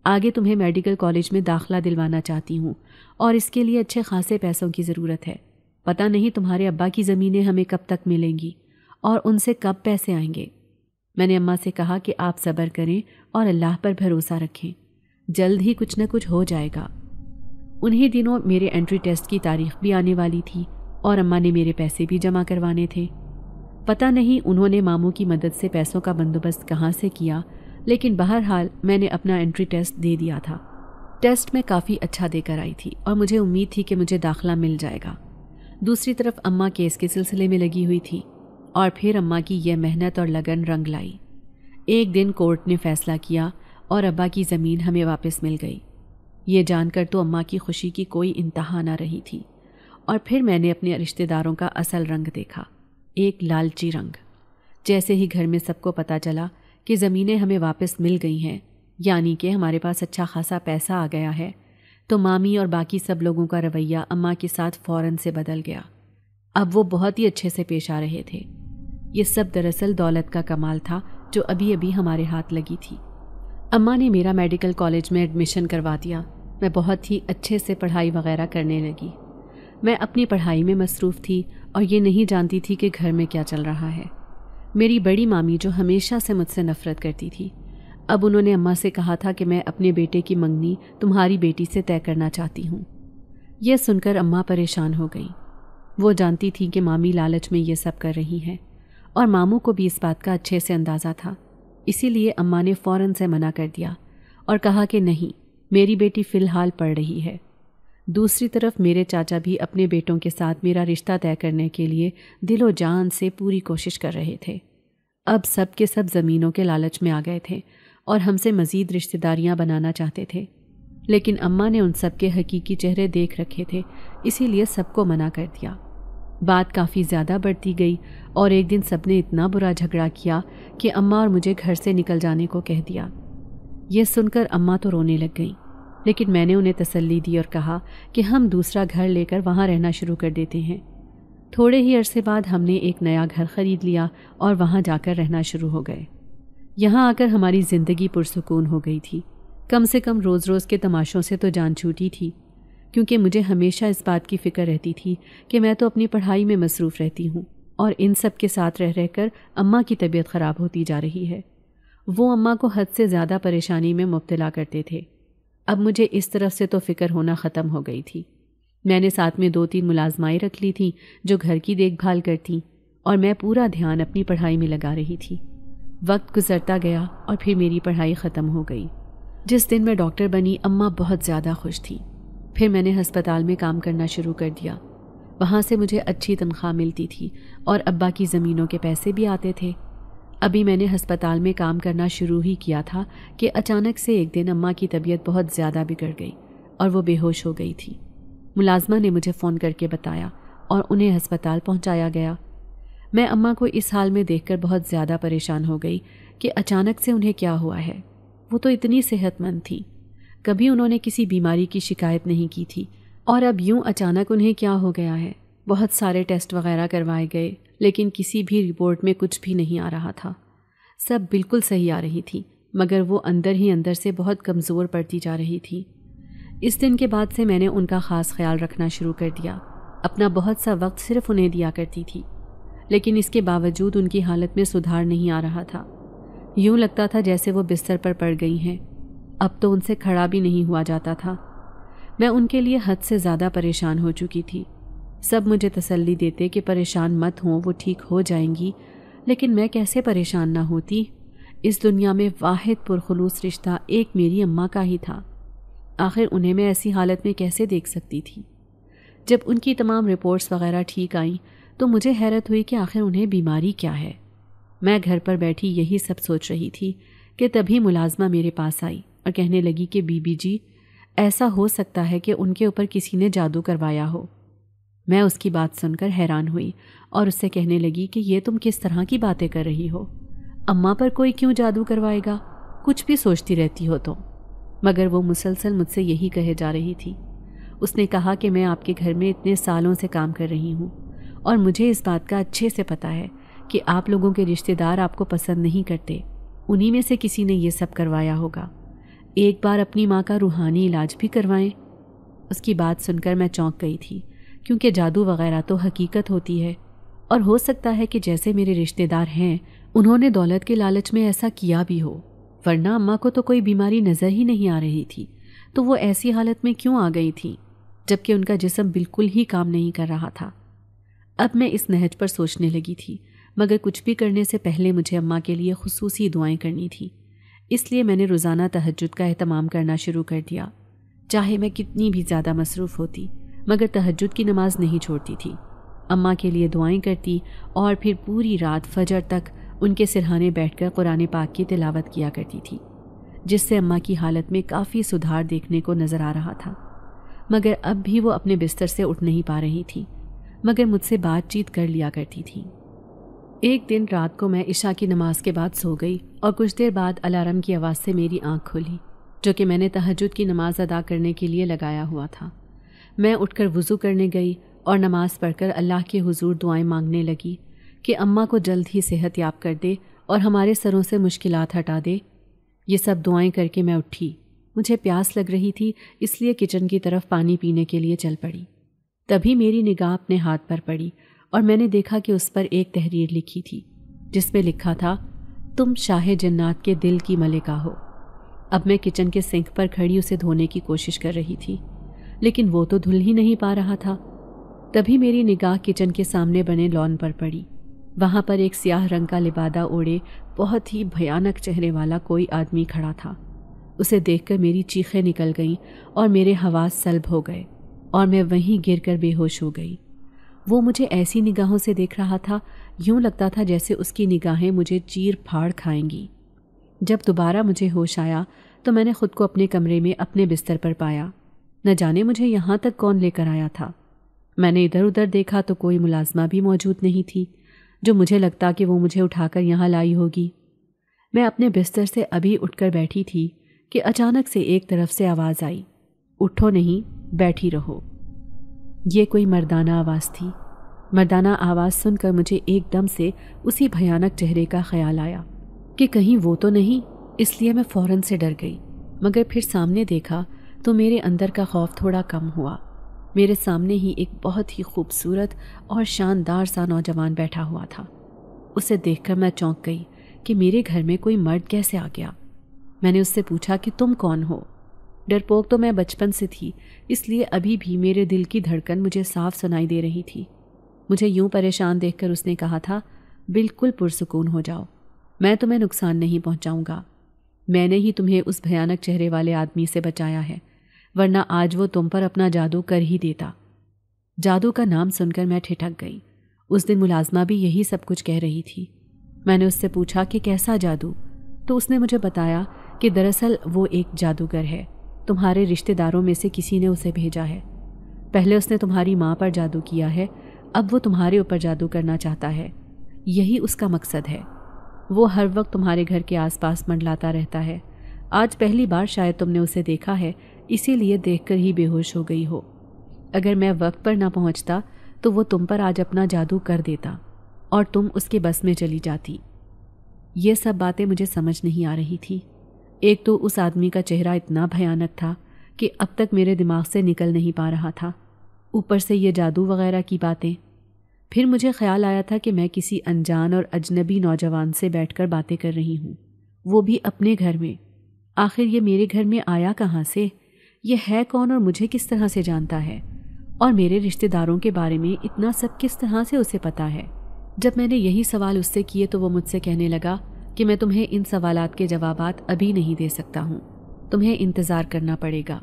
آگے تمہیں میڈیکل کالج میں داخلہ دلوانا چاہتی ہوں اور اس کے لیے اچھے خاصے پیسوں کی ضرورت ہے۔ پتہ نہیں تمہارے ابا کی زمینیں ہمیں کب تک ملیں گی اور ان سے کب پیسے آئیں گے۔ میں نے اماں سے کہا کہ آپ صبر کریں اور اللہ پر بھروسہ رکھیں، جلد ہی کچھ نہ کچھ ہو جائے گا۔ انہی دنوں میرے انٹری ٹیسٹ کی تاریخ بھی آنے والی تھی اور اماں نے میرے پیسے بھی جمع کروانے تھے۔ پتہ نہیں انہوں نے ماموں کی مدد سے پیسوں کا بندوبست کہاں سے کیا، لیکن بہرحال میں نے اپنا انٹری ٹیسٹ دے دیا تھا۔ ٹیسٹ میں کافی اچھا دے کر آئی تھی اور مجھے امید تھی کہ مجھے داخلہ مل جائے گا۔ دوسری طرف اماں کیس کے سلسلے میں لگی ہوئی تھی اور پھر اماں کی یہ محنت اور لگن رنگ لائی۔ ایک دن کورٹ نے فیصلہ کیا اور ابا کی زمین ہمیں واپس مل گئی۔ یہ جان کر تو اماں کی خوشی کی کوئی انتہا نہ رہی تھی۔ اور پھر میں نے اپنے رشتہ داروں کا اصل رنگ دیکھا، ایک لالچی رنگ۔ جیسے ہی گھر میں سب کو پتہ چلا کہ زمینیں ہمیں واپس مل گئی ہیں، یعنی کہ ہمارے پاس اچھا خاصا پیسہ آ گیا ہے، تو مامی اور باقی سب لوگوں کا رویہ اماں کے ساتھ فوراً سے بدل گیا۔ اب وہ بہت ہی اچھے سے پیش آ رہے تھے۔ یہ سب دراصل دولت کا کمال تھا جو ابھی ابھی ہمارے ہاتھ لگی تھی۔ اماں نے میرا میڈیکل کالج میں ایڈمیشن کروا دیا۔ میں بہت ہی اچھے سے پڑھائی وغیرہ کرنے لگی۔ میں اپنی پڑھائی میں مصروف تھی اور یہ نہیں جانتی تھی کہ گھر میں کیا چل رہا ہے۔ میری بڑی مامی جو ہمیشہ سے مجھ سے نفرت کرتی تھی، اب انہوں نے اماں سے کہا تھا کہ میں اپنے بیٹے کی منگنی تمہاری بیٹی سے طے کرنا چاہتی ہوں۔ یہ سن کر اماں پریشان ہو گئیں۔ وہ جانتی تھیں کہ مامی لالچ میں یہ سب کر رہی ہیں اور ماموں کو بھی اس بات کا اچھے سے اندازہ تھا، اسی لیے اماں نے فوراً سے منع کر دیا اور کہا کہ نہیں، میری بیٹی فی الحال پڑھ رہی ہے۔ دوسری طرف میرے چاچا بھی اپنے بیٹوں کے ساتھ میرا رشتہ طے کرنے کے لیے دل و جان سے پوری کوشش کر رہے تھے۔ اب سب کے سب زمینوں کے لالچ میں آ گئے تھے اور ہم سے مزید رشتہ داریاں بنانا چاہتے تھے، لیکن اماں نے ان سب کے حقیقی چہرے دیکھ رکھے تھے، اسی لیے سب کو منع کر دیا۔ بات کافی زیادہ بڑھتی گئی اور ایک دن سب نے اتنا برا جھگڑا کیا کہ اماں اور مجھے گھر سے نکل جانے کو کہہ دیا۔ یہ سن کر اماں تو رونے لگ گئیں، لیکن میں نے انہیں تسلی دی اور کہا کہ ہم دوسرا گھر لے کر وہاں رہنا شروع کر دیتے ہیں۔ تھوڑے ہی عرصے بعد ہم نے ایک نیا گھر خرید لیا اور وہاں جا کر رہنا شروع ہو گئے۔ یہاں آ کر ہماری زندگی پرسکون ہو گئی تھی۔ کم سے کم روز روز کے تماشوں سے تو جان چھوٹی تھی، کیونکہ مجھے ہمیشہ اس بات کی فکر رہتی تھی کہ میں تو اپنی پڑھائی میں مصروف رہتی ہوں اور ان سب کے ساتھ رہ رہ کر اماں کی طبیعت خراب ہوتی جا رہی ہے۔ وہ اماں کو حد سے زیادہ پریشانی میں مبتلا کرتے تھے۔ اب مجھے اس طرف سے تو فکر ہونا ختم ہو گئی تھی۔ میں نے ساتھ میں 2-3 ملازمائیں رکھ لی تھیں جو گھر کی دیکھ بھال کرتیں، اور میں پورا دھیان اپنی پڑھائی میں لگا رہی تھی۔ وقت گزرتا گیا اور پھر میری پڑھائی ختم ہو گئی۔ جس دن میں ڈاکٹر بنی اماں بہت زیادہ خوش تھی۔ پھر میں نے ہسپتال میں کام کرنا شروع کر دیا۔ وہاں سے مجھے اچھی تنخواہ ملتی تھی اور ابا کی زمینوں کے پیسے بھی آتے تھے۔ ابھی میں نے ہسپتال میں کام کرنا شروع ہی کیا تھا کہ اچانک سے ایک دن اماں کی طبیعت بہت زیادہ بگڑ گئی اور وہ بے ہوش ہو گئی تھی۔ ملازمہ نے مجھے فون کر کے بتایا اور انہیں ہسپتال پہنچایا گیا۔ میں اماں کو اس حال میں دیکھ کر بہت زیادہ پریشان ہو گئی کہ اچانک سے انہیں کیا ہوا ہے۔ وہ تو اتنی صحت مند تھی، کبھی انہوں نے کسی بیماری کی شکایت نہیں کی تھی، اور اب یوں اچانک انہیں کیا ہو گیا ہے۔ بہت سارے ٹیسٹ وغیرہ کروائے گئے، لیکن کسی بھی رپورٹ میں کچھ بھی نہیں آ رہا تھا۔ سب بالکل صحیح آ رہی تھی، مگر وہ اندر ہی اندر سے بہت کمزور پڑتی جا رہی تھی۔ اس دن کے بعد سے میں نے ان کا خاص خیال رکھنا شروع کر دیا۔ اپنا بہت سا وقت صرف انہیں دیا کرتی تھی، لیکن اس کے باوجود ان کی حالت میں سدھار نہیں آ رہا تھا۔ یوں لگتا تھا جیسے وہ بستر پر پڑ گئی ہیں۔ اب تو ان سے کھڑا بھی نہیں ہوا جاتا تھا۔ میں ان کے لیے حد سے زیادہ پریشان ہو چکی تھی۔ سب مجھے تسلی دیتے کہ پریشان مت ہوں، وہ ٹھیک ہو جائیں گی، لیکن میں کیسے پریشان نہ ہوتی؟ اس دنیا میں واحد پرخلوص رشتہ ایک میری اماں کا ہی تھا۔ آخر انہیں میں ایسی حالت میں کیسے دیکھ سکتی تھی؟ جب ان کی تمام رپورٹس وغیرہ ٹھیک آئیں تو مجھے حیرت ہوئی کہ آخر انہیں بیماری کیا ہے۔ میں گھر پر بیٹھی یہی سب سوچ رہی تھی کہ تبھی ملازمہ میرے پاس آئی اور کہنے لگی کہ بی بی جی، ایسا ہو سکتا ہے کہ ان کے اوپر کسی نے جادو کروایا ہو۔ میں اس کی بات سن کر حیران ہوئی اور اس سے کہنے لگی کہ یہ تم کس طرح کی باتیں کر رہی ہو؟ اماں پر کوئی کیوں جادو کروائے گا؟ کچھ بھی سوچتی رہتی ہو تو۔ مگر وہ مسلسل مجھ سے یہی کہے جا رہی تھی۔ اس نے کہا کہ میں آپ کے گھر میں اتنے سالوں سے کام کر رہی ہوں اور مجھے اس بات کا اچھے سے پتہ ہے کہ آپ لوگوں کے رشتہ دار آپ کو پسند نہیں کرتے، انہی میں سے کسی نے یہ سب کروایا ہوگا۔ ایک بار اپنی ماں کا روحانی علاج بھی کروائیں۔ اس کی بات سن کر میں چونک گئی تھی، کیونکہ جادو وغیرہ تو حقیقت ہوتی ہے، اور ہو سکتا ہے کہ جیسے میرے رشتہ دار ہیں انہوں نے دولت کے لالچ میں ایسا کیا بھی ہو، ورنہ اماں کو تو کوئی بیماری نظر ہی نہیں آ رہی تھی، تو وہ ایسی حالت میں کیوں آ گئی تھیں جبکہ ان کا جسم بالکل ہی کام نہیں کر رہا تھا۔ اب میں اس نہج پر سوچنے لگی تھی، مگر کچھ بھی کرنے سے پہلے مجھے اماں کے لیے خصوصی دعائیں کرنی تھی، اس لیے میں نے روزانہ تہجد کا اہتمام کرنا شروع کر دیا۔ چاہے میں کتنی بھی زیادہ مصروف ہوتی مگر تہجد کی نماز نہیں چھوڑتی تھی، اماں کے لیے دعائیں کرتی اور پھر پوری رات فجر تک ان کے سرہانے بیٹھ کر قرآن پاک کی تلاوت کیا کرتی تھی، جس سے اماں کی حالت میں کافی سدھار دیکھنے کو نظر آ رہا تھا۔ مگر اب بھی وہ اپنے بستر سے اٹھ نہیں پا رہی تھی، مگر مجھ سے بات چیت کر لیا کرتی تھی۔ ایک دن رات کو میں عشاء کی نماز کے بعد سو گئی اور کچھ دیر بعد الارم کی آواز سے میری آنکھ کھلی، جو کہ میں نے تہجد کی نماز ادا کرنے کے لیے لگایا ہوا تھا۔ میں اٹھ کر وضو کرنے گئی اور نماز پڑھ کر اللہ کے حضور دعائیں مانگنے لگی کہ اماں کو جلد ہی صحت یاب کر دے اور ہمارے سروں سے مشکلات ہٹا دے۔ یہ سب دعائیں کر کے میں اٹھی۔ مجھے پیاس لگ رہی تھی، اس لیے کچن کی طرف پانی پینے کے لیے چل پڑی۔ تبھی میری نگاہ اپنے ہاتھ پر پڑی اور میں نے دیکھا کہ اس پر ایک تحریر لکھی تھی، جس میں لکھا تھا، تم شاہ جنات کے دل کی ملکہ ہو۔ اب میں کچن کے سنک پر کھڑی اسے دھونے کی کوشش کر رہی تھی، لیکن وہ تو دھل ہی نہیں پا رہا تھا۔ تبھی میری نگاہ کچن کے سامنے بنے لان پر پڑی۔ وہاں پر ایک سیاہ رنگ کا لبادہ اوڑے بہت ہی بھیانک چہرے والا کوئی آدمی کھڑا تھا۔ اسے دیکھ کر میری چیخیں نکل گئیں اور میرے حواس سلب ہو گئے اور میں وہیں گر کر بے ہوش ہو گئی۔ وہ مجھے ایسی نگاہوں سے دیکھ رہا تھا، یوں لگتا تھا جیسے اس کی نگاہیں مجھے چیر پھاڑ کھائیں گی۔ جب دوبارہ مجھے ہوش آیا تو میں نے خود کو اپنے کمرے میں اپنے بستر پر پایا۔ نہ جانے مجھے یہاں تک کون لے کر آیا تھا۔ میں نے ادھر ادھر دیکھا تو کوئی ملازمہ بھی موجود نہیں تھی، جو مجھے لگتا کہ وہ مجھے اٹھا کر یہاں لائی ہوگی۔ میں اپنے بستر سے ابھی اٹھ کر بیٹھی تھی کہ اچانک سے ایک طرف سے آواز آئی، اٹھو نہیں، بیٹھی رہو۔ یہ کوئی مردانہ آواز تھی۔ مردانہ آواز سن کر مجھے ایک دم سے اسی بھیانک چہرے کا خیال آیا کہ کہیں وہ تو نہیں، اس لیے میں فوراً سے ڈر گئی، مگر پھر سامنے دیکھا تو میرے اندر کا خوف تھوڑا کم ہوا۔ میرے سامنے ہی ایک بہت ہی خوبصورت اور شاندار سا نوجوان بیٹھا ہوا تھا۔ اسے دیکھ کر میں چونک گئی کہ میرے گھر میں کوئی مرد کیسے آ گیا۔ میں نے اس سے پوچھا کہ تم کون ہو؟ ڈرپوک تو میں بچپن سے تھی، اس لیے ابھی بھی میرے دل کی دھڑکن مجھے صاف سنائی دے رہی تھی۔ مجھے یوں پریشان دیکھ کر اس نے کہا تھا، بالکل پرسکون ہو جاؤ، میں تمہیں نقصان نہیں پہنچاؤں گا۔ میں نے ہی تمہیں اس بھیانک چہرے والے آدمی سے بچایا ہے، ورنہ آج وہ تم پر اپنا جادو کر ہی دیتا۔ جادو کا نام سن کر میں ٹھٹک گئی۔ اس دن ملازمہ بھی یہی سب کچھ کہہ رہی تھی۔ میں نے اس سے پوچھا کہ کیسا جادو؟ تو اس نے مجھے بتایا کہ دراصل وہ ایک جادوگر ہے، تمہارے رشتہ داروں میں سے کسی نے اسے بھیجا ہے۔ پہلے اس نے تمہاری ماں پر جادو کیا ہے، اب وہ تمہارے اوپر جادو کرنا چاہتا ہے۔ یہی اس کا مقصد ہے۔ وہ ہر وقت تمہارے گھر کے آس پاس منڈلاتا رہتا ہے۔ آج پہلی بار شاید تم نے اسے دیکھا ہے، اسی لیے دیکھ کر ہی بے ہوش ہو گئی ہو۔ اگر میں وقت پر نہ پہنچتا تو وہ تم پر آج اپنا جادو کر دیتا اور تم اس کے بس میں چلی جاتی۔ یہ سب باتیں مجھے سمجھ نہیں آ رہی تھی۔ ایک تو اس آدمی کا چہرہ اتنا بھیانک تھا کہ اب تک میرے دماغ سے نکل نہیں پا رہا تھا، اوپر سے یہ جادو وغیرہ کی باتیں۔ پھر مجھے خیال آیا تھا کہ میں کسی انجان اور اجنبی نوجوان سے بیٹھ کر باتیں کر رہی ہوں، وہ بھی اپنے گھر میں۔ آخر یہ میرے گھر میں آیا کہاں سے؟ یہ ہے کون اور مجھے کس طرح سے جانتا ہے؟ اور میرے رشتہ داروں کے بارے میں اتنا سب کس طرح سے اسے پتہ ہے؟ جب میں نے یہی سوال اس سے کیے تو وہ مجھ سے کہنے لگا کہ میں تمہیں ان سوالات کے جوابات ابھی نہیں دے سکتا ہوں، تمہیں انتظار کرنا پڑے گا۔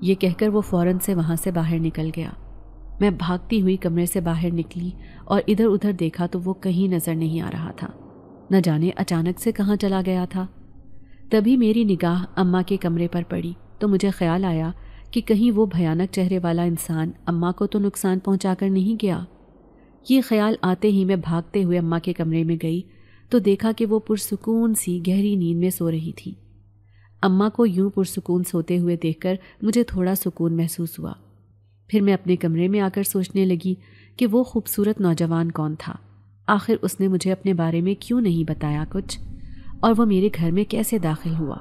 یہ کہہ کر وہ فوراً سے وہاں سے باہر نکل گیا۔ میں بھاگتی ہوئی کمرے سے باہر نکلی اور ادھر ادھر دیکھا تو وہ کہیں نظر نہیں آ رہا تھا، نہ جانے اچانک سے کہاں چلا گیا تھا۔ تبھی میری نگاہ اماں کے کمرے پر پڑی تو مجھے خیال آیا کہ کہیں وہ بھیانک چہرے والا انسان اماں کو تو نقصان پہنچا کر نہیں گیا۔ یہ خیال آتے ہی میں بھاگتے ہوئے اماں کے کمرے میں گئی تو دیکھا کہ وہ پرسکون سی گہری نیند میں سو رہی تھی۔ اماں کو یوں پرسکون سوتے ہوئے دیکھ کر مجھے تھوڑا سکون محسوس ہوا۔ پھر میں اپنے کمرے میں آ کر سوچنے لگی کہ وہ خوبصورت نوجوان کون تھا، آخر اس نے مجھے اپنے بارے میں کیوں نہیں بتایا کچھ، اور وہ میرے گھر میں کیسے داخل ہوا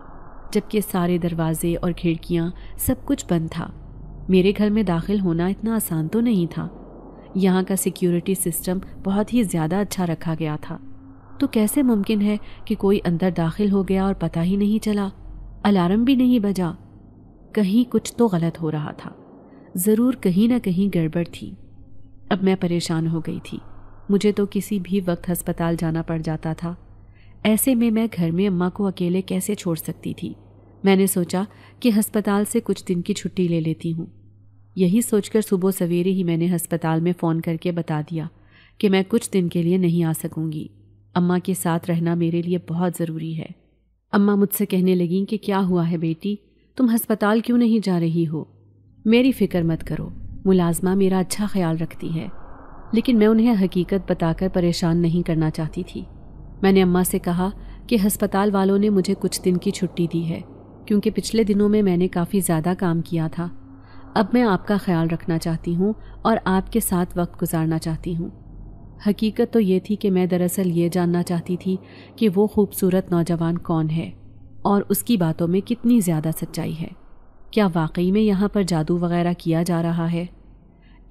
جبکہ سارے دروازے اور کھڑکیاں سب کچھ بند تھا۔ میرے گھر میں داخل ہونا اتنا آسان تو نہیں تھا، یہاں کا سیکیورٹی سسٹم بہت ہی زیادہ اچھا رکھا گیا تھا، تو کیسے ممکن ہے کہ کوئی اندر داخل ہو گیا اور پتہ ہی نہیں چلا، الارم بھی نہیں بجا؟ کہیں کچھ تو غلط ہو رہا تھا، ضرور کہیں نہ کہیں گڑبڑ تھی۔ اب میں پریشان ہو گئی تھی، مجھے تو کسی بھی وقت ہسپتال جانا پڑ جاتا تھا، ایسے میں گھر میں اماں کو اکیلے کیسے چھوڑ سکتی تھی؟ میں نے سوچا کہ ہسپتال سے کچھ دن کی چھٹی لے لیتی ہوں۔ یہی سوچ کر صبح سویرے ہی میں نے ہسپتال میں فون کر کے بتا دیا کہ میں کچھ دن کے لیے نہیں آ سکوں گی، اماں کے ساتھ رہنا میرے لیے بہت ضروری ہے۔ اماں مجھ سے کہنے لگیں کہ کیا ہوا ہے بیٹی، تم ہسپتال کیوں نہیں جا رہی ہو؟ میری فکر مت کرو، ملازمہ میرا اچھا خیال رکھتی ہے، لیکن میں انہیں حقیقت بتا کر پریشان نہیں کرنا چاہتی تھی۔ میں نے اماں سے کہا کہ ہسپتال والوں نے مجھے کچھ دن کی چھٹی دی ہے کیونکہ پچھلے دنوں میں نے کافی زیادہ کام کیا تھا، اب میں آپ کا خیال رکھنا چاہتی ہوں اور آپ کے ساتھ وقت گزارنا چاہتی ہوں۔ حقیقت تو یہ تھی کہ میں دراصل یہ جاننا چاہتی تھی کہ وہ خوبصورت نوجوان کون ہے اور اس کی باتوں میں کتنی زیادہ سچائی ہے، کیا واقعی میں یہاں پر جادو وغیرہ کیا جا رہا ہے؟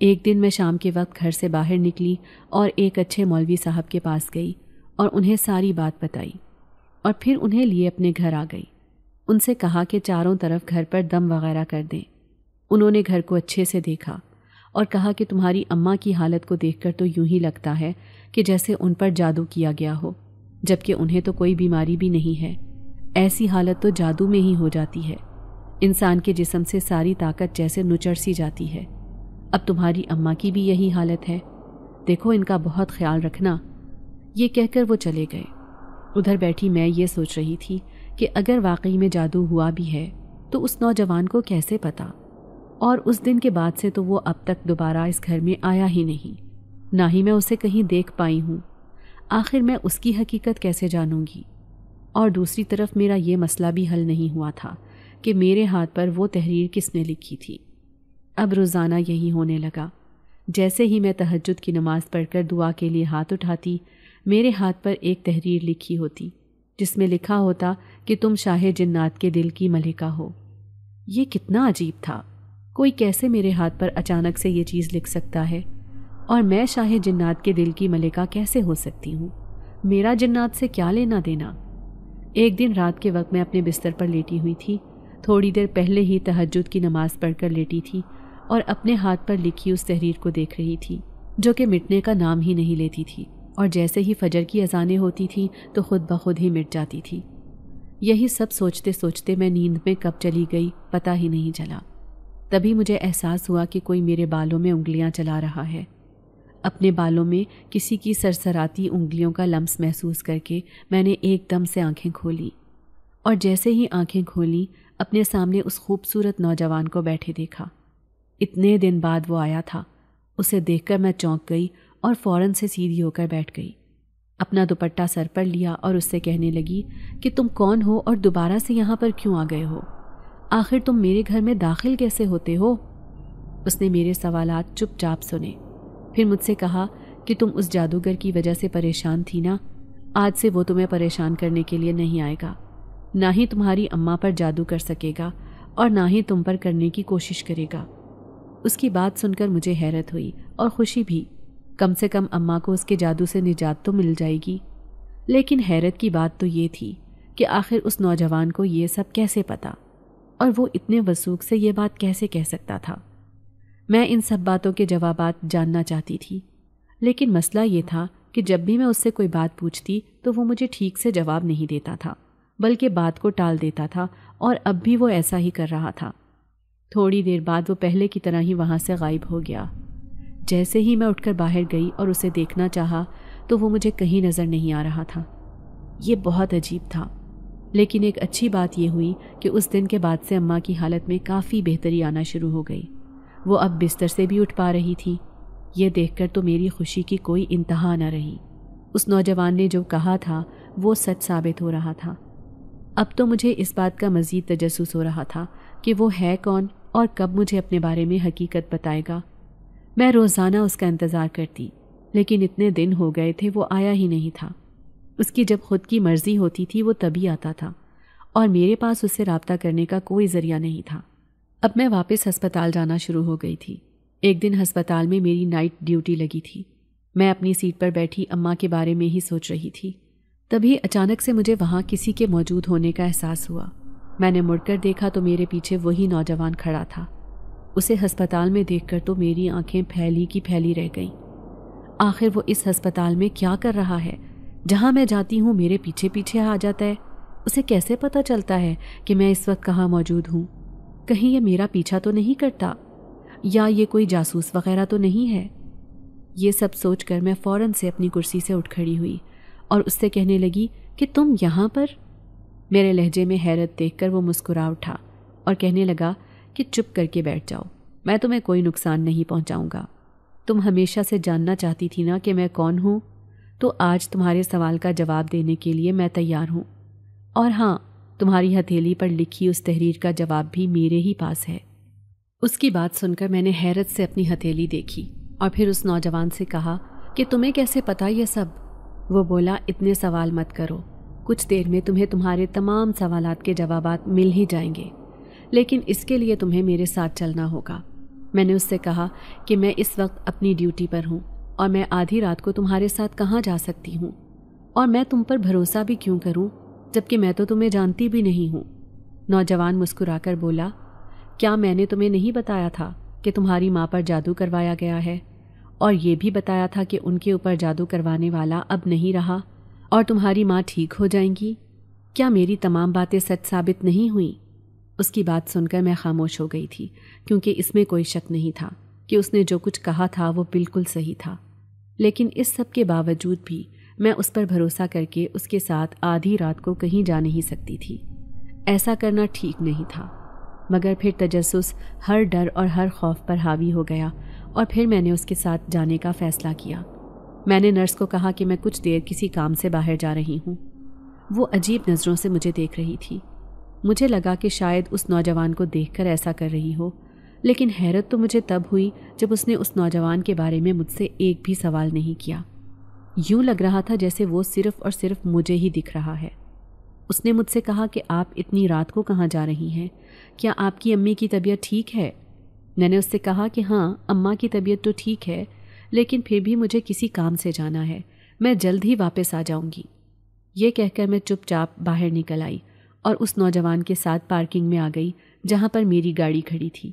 ایک دن میں شام کے وقت گھر سے باہر نکلی اور ایک اچھے مولوی صاحب کے پاس گئی اور انہیں ساری بات بتائی، اور پھر انہیں لیے اپنے گھر آ گئی۔ ان سے کہا کہ چاروں طرف گھر پر دم وغیرہ کر دیں۔ انہوں نے گھر کو اچھے سے دیکھا اور کہا کہ تمہاری اماں کی حالت کو دیکھ کر تو یوں ہی لگتا ہے کہ جیسے ان پر جادو کیا گیا ہو، جبکہ انہیں تو کوئی بیماری بھی نہیں ہے، ایسی حالت تو جادو میں ہی ہو جاتی ہے، انسان کے جسم سے ساری طاقت جیسے نچڑ سی جاتی ہے۔ اب تمہاری اماں کی بھی یہی حالت ہے، دیکھو ان کا بہت خیال رکھنا۔ یہ کہہ کر وہ چلے گئے۔ ادھر بیٹھی میں یہ سوچ رہی تھی کہ اگر واقعی میں جادو ہوا بھی ہے تو اس نوجوان کو کیسے پتا، اور اس دن کے بعد سے تو وہ اب تک دوبارہ اس گھر میں آیا ہی نہیں، نہ ہی میں اسے کہیں دیکھ پائی ہوں۔ آخر میں اس کی حقیقت کیسے جانوں گی؟ اور دوسری طرف میرا یہ مسئلہ بھی حل نہیں ہوا تھا کہ میرے ہاتھ پر وہ تحریر کس نے لکھی تھی۔ اب روزانہ یہی ہونے لگا، جیسے ہی میں تہجد کی نماز پڑھ کر دعا کے لیے ہاتھ اٹھاتی، میرے ہاتھ پر ایک تحریر لکھی ہوتی جس میں لکھا ہوتا کہ تم شاہ جنات کے دل کی ملکہ ہو۔ یہ کتنا عجیب تھا، کوئی کیسے میرے ہاتھ پر اچانک سے یہ چیز لکھ سکتا ہے، اور میں شاہ جنات کے دل کی ملکہ کیسے ہو سکتی ہوں؟ میرا جنات سے کیا لینا دینا؟ ایک دن رات کے وقت میں اپنے بستر پر لیٹی ہوئی تھی، تھوڑی دیر پہلے ہی تہجد کی نماز پڑھ کر لیٹی تھی اور اپنے ہاتھ پر لکھی اس تحریر کو دیکھ رہی تھی جو کہ مٹنے کا نام ہی نہیں لیتی تھی، اور جیسے ہی فجر کی اذانیں ہوتی تھیں تو خود بخود ہی مٹ جاتی تھی۔ یہی سب سوچتے سوچتے میں نیند میں کب چلی گئی پتہ ہی نہیں چلا۔ تبھی مجھے احساس ہوا کہ کوئی میرے بالوں میں انگلیاں چلا رہا ہے۔ اپنے بالوں میں کسی کی سرسراتی انگلیوں کا لمس محسوس کر کے میں نے ایک دم سے آنکھیں کھولی، اور جیسے ہی آنکھیں کھولیں اپنے سامنے اس خوبصورت نوجوان کو بیٹھے دیکھا۔ اتنے دن بعد وہ آیا تھا، اسے دیکھ کر میں چونک گئی اور فوراً سے سیدھی ہو کر بیٹھ گئی، اپنا دوپٹہ سر پر لیا اور اس سے کہنے لگی کہ تم کون ہو اور دوبارہ سے یہاں پر کیوں آ گئے ہو؟ آخر تم میرے گھر میں داخل کیسے ہوتے ہو؟ اس نے میرے سوالات چپ چاپ سنے، پھر مجھ سے کہا کہ تم اس جادوگر کی وجہ سے پریشان تھی نا، آج سے وہ تمہیں پریشان کرنے کے لیے نہیں آئے گا، نہ ہی تمہاری اماں پر جادو کر سکے گا اور نہ ہی تم پر کرنے کی کوشش کرے گا۔ اس کی بات سن کر مجھے حیرت ہوئی اور خوشی بھی، کم سے کم اماں کو اس کے جادو سے نجات تو مل جائے گی۔ لیکن حیرت کی بات تو یہ تھی کہ آخر اس نوجوان کو یہ سب کیسے پتا، اور وہ اتنے وثوق سے یہ بات کیسے کہہ سکتا تھا؟ میں ان سب باتوں کے جوابات جاننا چاہتی تھی، لیکن مسئلہ یہ تھا کہ جب بھی میں اس سے کوئی بات پوچھتی تو وہ مجھے ٹھیک سے جواب نہیں دیتا تھا، بلکہ بات کو ٹال دیتا تھا، اور اب بھی وہ ایسا ہی کر رہا تھا۔ تھوڑی دیر بعد وہ پہلے کی طرح ہی وہاں سے غائب ہو گیا۔ جیسے ہی میں اٹھ کر باہر گئی اور اسے دیکھنا چاہا تو وہ مجھے کہیں نظر نہیں آ رہا تھا۔ یہ بہت عجیب تھا، لیکن ایک اچھی بات یہ ہوئی کہ اس دن کے بعد سے اماں کی حالت میں کافی بہتری آنا شروع ہو گئی، وہ اب بستر سے بھی اٹھ پا رہی تھی۔ یہ دیکھ کر تو میری خوشی کی کوئی انتہا نہ رہی۔ اس نوجوان نے جو کہا تھا وہ سچ ثابت ہو رہا تھا۔ اب تو مجھے اس بات کا مزید تجسس ہو رہا تھا کہ وہ ہے کون اور کب مجھے اپنے بارے میں حقیقت بتائے گا۔ میں روزانہ اس کا انتظار کرتی، لیکن اتنے دن ہو گئے تھے وہ آیا ہی نہیں تھا۔ اس کی جب خود کی مرضی ہوتی تھی وہ تبھی آتا تھا، اور میرے پاس اس سے رابطہ کرنے کا کوئی ذریعہ نہیں تھا۔ اب میں واپس ہسپتال جانا شروع ہو گئی تھی۔ ایک دن ہسپتال میں میری نائٹ ڈیوٹی لگی تھی۔ میں اپنی سیٹ پر بیٹھی اماں کے بارے میں ہی سوچ رہی تھی، تبھی اچانک سے مجھے وہاں کسی کے موجود ہونے کا احساس ہوا۔ میں نے مڑ کر دیکھا تو میرے پیچھے وہی نوجوان کھڑا تھا۔ اسے ہسپتال میں دیکھ کر تو میری آنکھیں پھیلی کی پھیلی رہ گئیں۔ آخر وہ اس ہسپتال میں کیا کر رہا ہے؟ جہاں میں جاتی ہوں میرے پیچھے پیچھے آ جاتا ہے۔ اسے کیسے پتہ چلتا ہے کہ میں اس وقت کہاں موجود ہوں؟ کہیں یہ میرا پیچھا تو نہیں کرتا، یا یہ کوئی جاسوس وغیرہ تو نہیں ہے؟ یہ سب سوچ کر میں فوراً سے اپنی کرسی سے اٹھ کھڑی ہوئی اور اس سے کہنے لگی کہ تم یہاں پر؟ میرے لہجے میں حیرت دیکھ کر وہ مسکرا اٹھا اور کہنے لگا کہ چپ کر کے بیٹھ جاؤ، میں تمہیں کوئی نقصان نہیں پہنچاؤں گا۔ تم ہمیشہ سے جاننا چاہتی تھی نا کہ میں کون ہوں، تو آج تمہارے سوال کا جواب دینے کے لیے میں تیار ہوں۔ اور ہاں، تمہاری ہتھیلی پر لکھی اس تحریر کا جواب بھی میرے ہی پاس ہے۔ اس کی بات سن کر میں نے حیرت سے اپنی ہتھیلی دیکھی اور پھر اس نوجوان سے کہا کہ تمہیں کیسے پتہ یہ سب؟ وہ بولا، اتنے سوال مت کرو، کچھ دیر میں تمہیں تمہارے تمام سوالات کے جوابات مل ہی جائیں گے، لیکن اس کے لیے تمہیں میرے ساتھ چلنا ہوگا۔ میں نے اس سے کہا کہ میں اس وقت اپنی ڈیوٹی پر ہوں اور میں آدھی رات کو تمہارے ساتھ کہاں جا سکتی ہوں، اور میں تم پر بھروسہ بھی کیوں کروں جبکہ میں تو تمہیں جانتی بھی نہیں ہوں۔ نوجوان مسکرا کر بولا، کیا میں نے تمہیں نہیں بتایا تھا کہ تمہاری ماں پر جادو کروایا گیا ہے، اور یہ بھی بتایا تھا کہ ان کے اوپر جادو کروانے والا اب نہیں رہا اور تمہاری ماں ٹھیک ہو جائیں گی؟ کیا میری تمام باتیں سچ ثابت نہیں ہوئیں؟ اس کی بات سن کر میں خاموش ہو گئی تھی، کیونکہ اس میں کوئی شک نہیں تھا کہ اس نے جو کچھ کہا تھا وہ بالکل صحیح تھا۔ لیکن اس سب کے باوجود بھی میں اس پر بھروسہ کر کے اس کے ساتھ آدھی رات کو کہیں جا نہیں سکتی تھی۔ ایسا کرنا ٹھیک نہیں تھا، مگر پھر تجسس ہر ڈر اور ہر خوف پر حاوی ہو گیا اور پھر میں نے اس کے ساتھ جانے کا فیصلہ کیا۔ میں نے نرس کو کہا کہ میں کچھ دیر کسی کام سے باہر جا رہی ہوں۔ وہ عجیب نظروں سے مجھے دیکھ رہی تھی۔ مجھے لگا کہ شاید اس نوجوان کو دیکھ کر ایسا کر رہی ہو، لیکن حیرت تو مجھے تب ہوئی جب اس نے اس نوجوان کے بارے میں مجھ سے ایک بھی سوال نہیں کیا۔ یوں لگ رہا تھا جیسے وہ صرف اور صرف مجھے ہی دکھ رہا ہے۔ اس نے مجھ سے کہا کہ آپ اتنی رات کو کہاں جا رہی ہیں؟ کیا آپ کی امی کی طبیعت ٹھیک ہے؟ میں نے اس سے کہا کہ ہاں، اماں کی طبیعت تو ٹھیک ہے، لیکن پھر بھی مجھے کسی کام سے جانا ہے، میں جلد ہی واپس آ جاؤں گی۔ یہ کہہ کر میں چپ چاپ باہر نکل آئی اور اس نوجوان کے ساتھ پارکنگ میں آ گئی جہاں پر میری گاڑی کھڑی تھی۔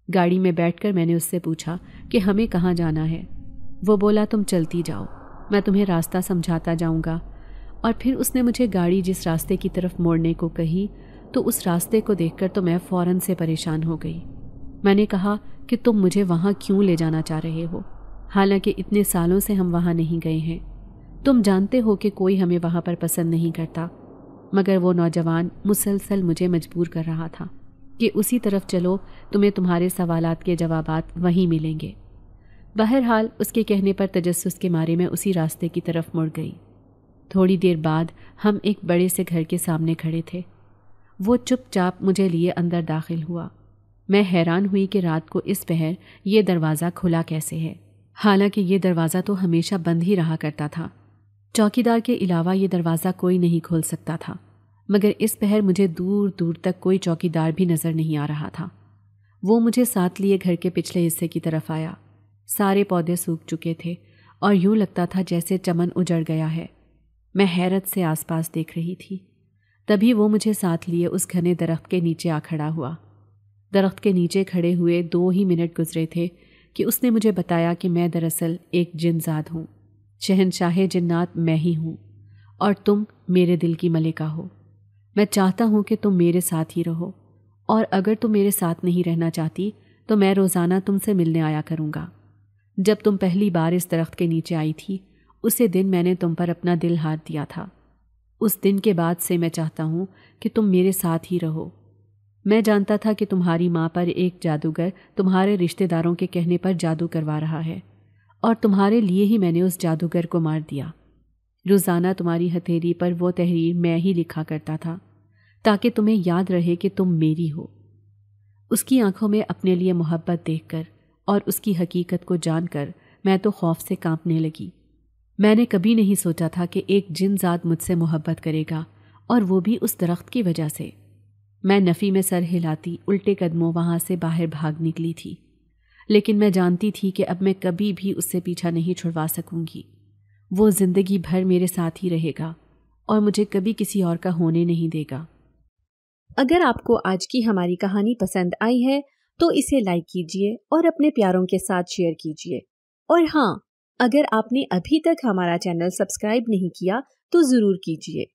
گاڑی میں بیٹھ کر میں نے اس سے پوچھا کہ ہمیں کہاں جانا ہے۔ وہ بولا، تم چلتی جاؤ، میں تمہیں راستہ سمجھاتا جاؤں گا۔ اور پھر اس نے مجھے گاڑی جس راستے کی طرف موڑنے کو کہی تو اس راستے کو دیکھ کر تو میں فوراً سے پریشان ہو گئی۔ میں نے کہا کہ تم مجھے وہاں کیوں لے جانا چاہ رہے ہو، حالانکہ اتنے سالوں سے ہم وہاں نہیں گئے ہیں۔ تم جانتے ہو کہ کوئی ہمیں وہاں پر پسند نہیں کرتا۔ مگر وہ نوجوان مسلسل مجھے مجبور کر رہا تھا کہ اسی طرف چلو، تمہیں تمہارے سوالات کے جوابات وہیں ملیں گے۔ بہرحال اس کے کہنے پر تجسس کے مارے میں اسی راستے کی طرف مڑ گئی۔ تھوڑی دیر بعد ہم ایک بڑے سے گھر کے سامنے کھڑے تھے۔ وہ چپ چاپ مجھے لیے اندر داخل ہوا۔ میں حیران ہوئی کہ رات کو اس پہر یہ دروازہ کھلا کیسے ہے، حالانکہ یہ دروازہ تو ہمیشہ بند ہی رہا کرتا تھا۔ چوکیدار کے علاوہ یہ دروازہ کوئی نہیں کھول سکتا تھا، مگر اس پہر مجھے دور دور تک کوئی چوکیدار بھی نظر نہیں آ رہا تھا۔ وہ مجھے ساتھ لیے گھر کے پچھلے حصے کی طرف آیا۔ سارے پودے سوکھ چکے تھے اور یوں لگتا تھا جیسے چمن اجڑ گیا ہے۔ میں حیرت سے آس پاس دیکھ رہی تھی۔ تبھی وہ مجھے ساتھ لیے اس گھنے درخت کے نیچے آ کھڑا ہوا۔ درخت کے نیچے کھڑے ہوئے 2 ہی منٹ گزرے تھے کہ اس نے مجھے بتایا کہ میں دراصل ایک جن زاد ہوں، شہنشاہ جنات میں ہی ہوں، اور تم میرے دل کی ملکہ ہو۔ میں چاہتا ہوں کہ تم میرے ساتھ ہی رہو، اور اگر تم میرے ساتھ نہیں رہنا چاہتی تو میں روزانہ تم سے ملنے آیا کروں گا۔ جب تم پہلی بار اس درخت کے نیچے آئی تھی، اسی دن میں نے تم پر اپنا دل ہار دیا تھا۔ اس دن کے بعد سے میں چاہتا ہوں کہ تم میرے ساتھ ہی رہو۔ میں جانتا تھا کہ تمہاری ماں پر ایک جادوگر تمہارے رشتہ داروں کے کہنے پر جادو کروا رہا ہے، اور تمہارے لیے ہی میں نے اس جادوگر کو مار دیا۔ روزانہ تمہاری ہتھیلی پر وہ تحریر میں ہی لکھا کرتا تھا تاکہ تمہیں یاد رہے کہ تم میری ہو۔ اس کی آنکھوں میں اپنے لیے محبت دیکھ کر اور اس کی حقیقت کو جان کر میں تو خوف سے کانپنے لگی۔ میں نے کبھی نہیں سوچا تھا کہ ایک جن ذات مجھ سے محبت کرے گا، اور وہ بھی اس درخت کی وجہ سے۔ میں نفی میں سر ہلاتی الٹے قدموں وہاں سے باہر بھاگ نکلی تھی، لیکن میں جانتی تھی کہ اب میں کبھی بھی اس سے پیچھا نہیں چھڑوا سکوں گی۔ وہ زندگی بھر میرے ساتھ ہی رہے گا اور مجھے کبھی کسی اور کا ہونے نہیں دے گا۔ اگر آپ کو آج کی ہماری کہانی پسند آئی ہے تو اسے لائک کیجیے اور اپنے پیاروں کے ساتھ شیئر کیجیے، اور ہاں، اگر آپ نے ابھی تک ہمارا چینل سبسکرائب نہیں کیا تو ضرور کیجیے۔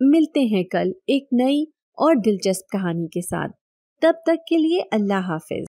ملتے ہیں کل ایک نئی اور دلچسپ کہانی کے ساتھ، تب تک کے لیے اللہ حافظ۔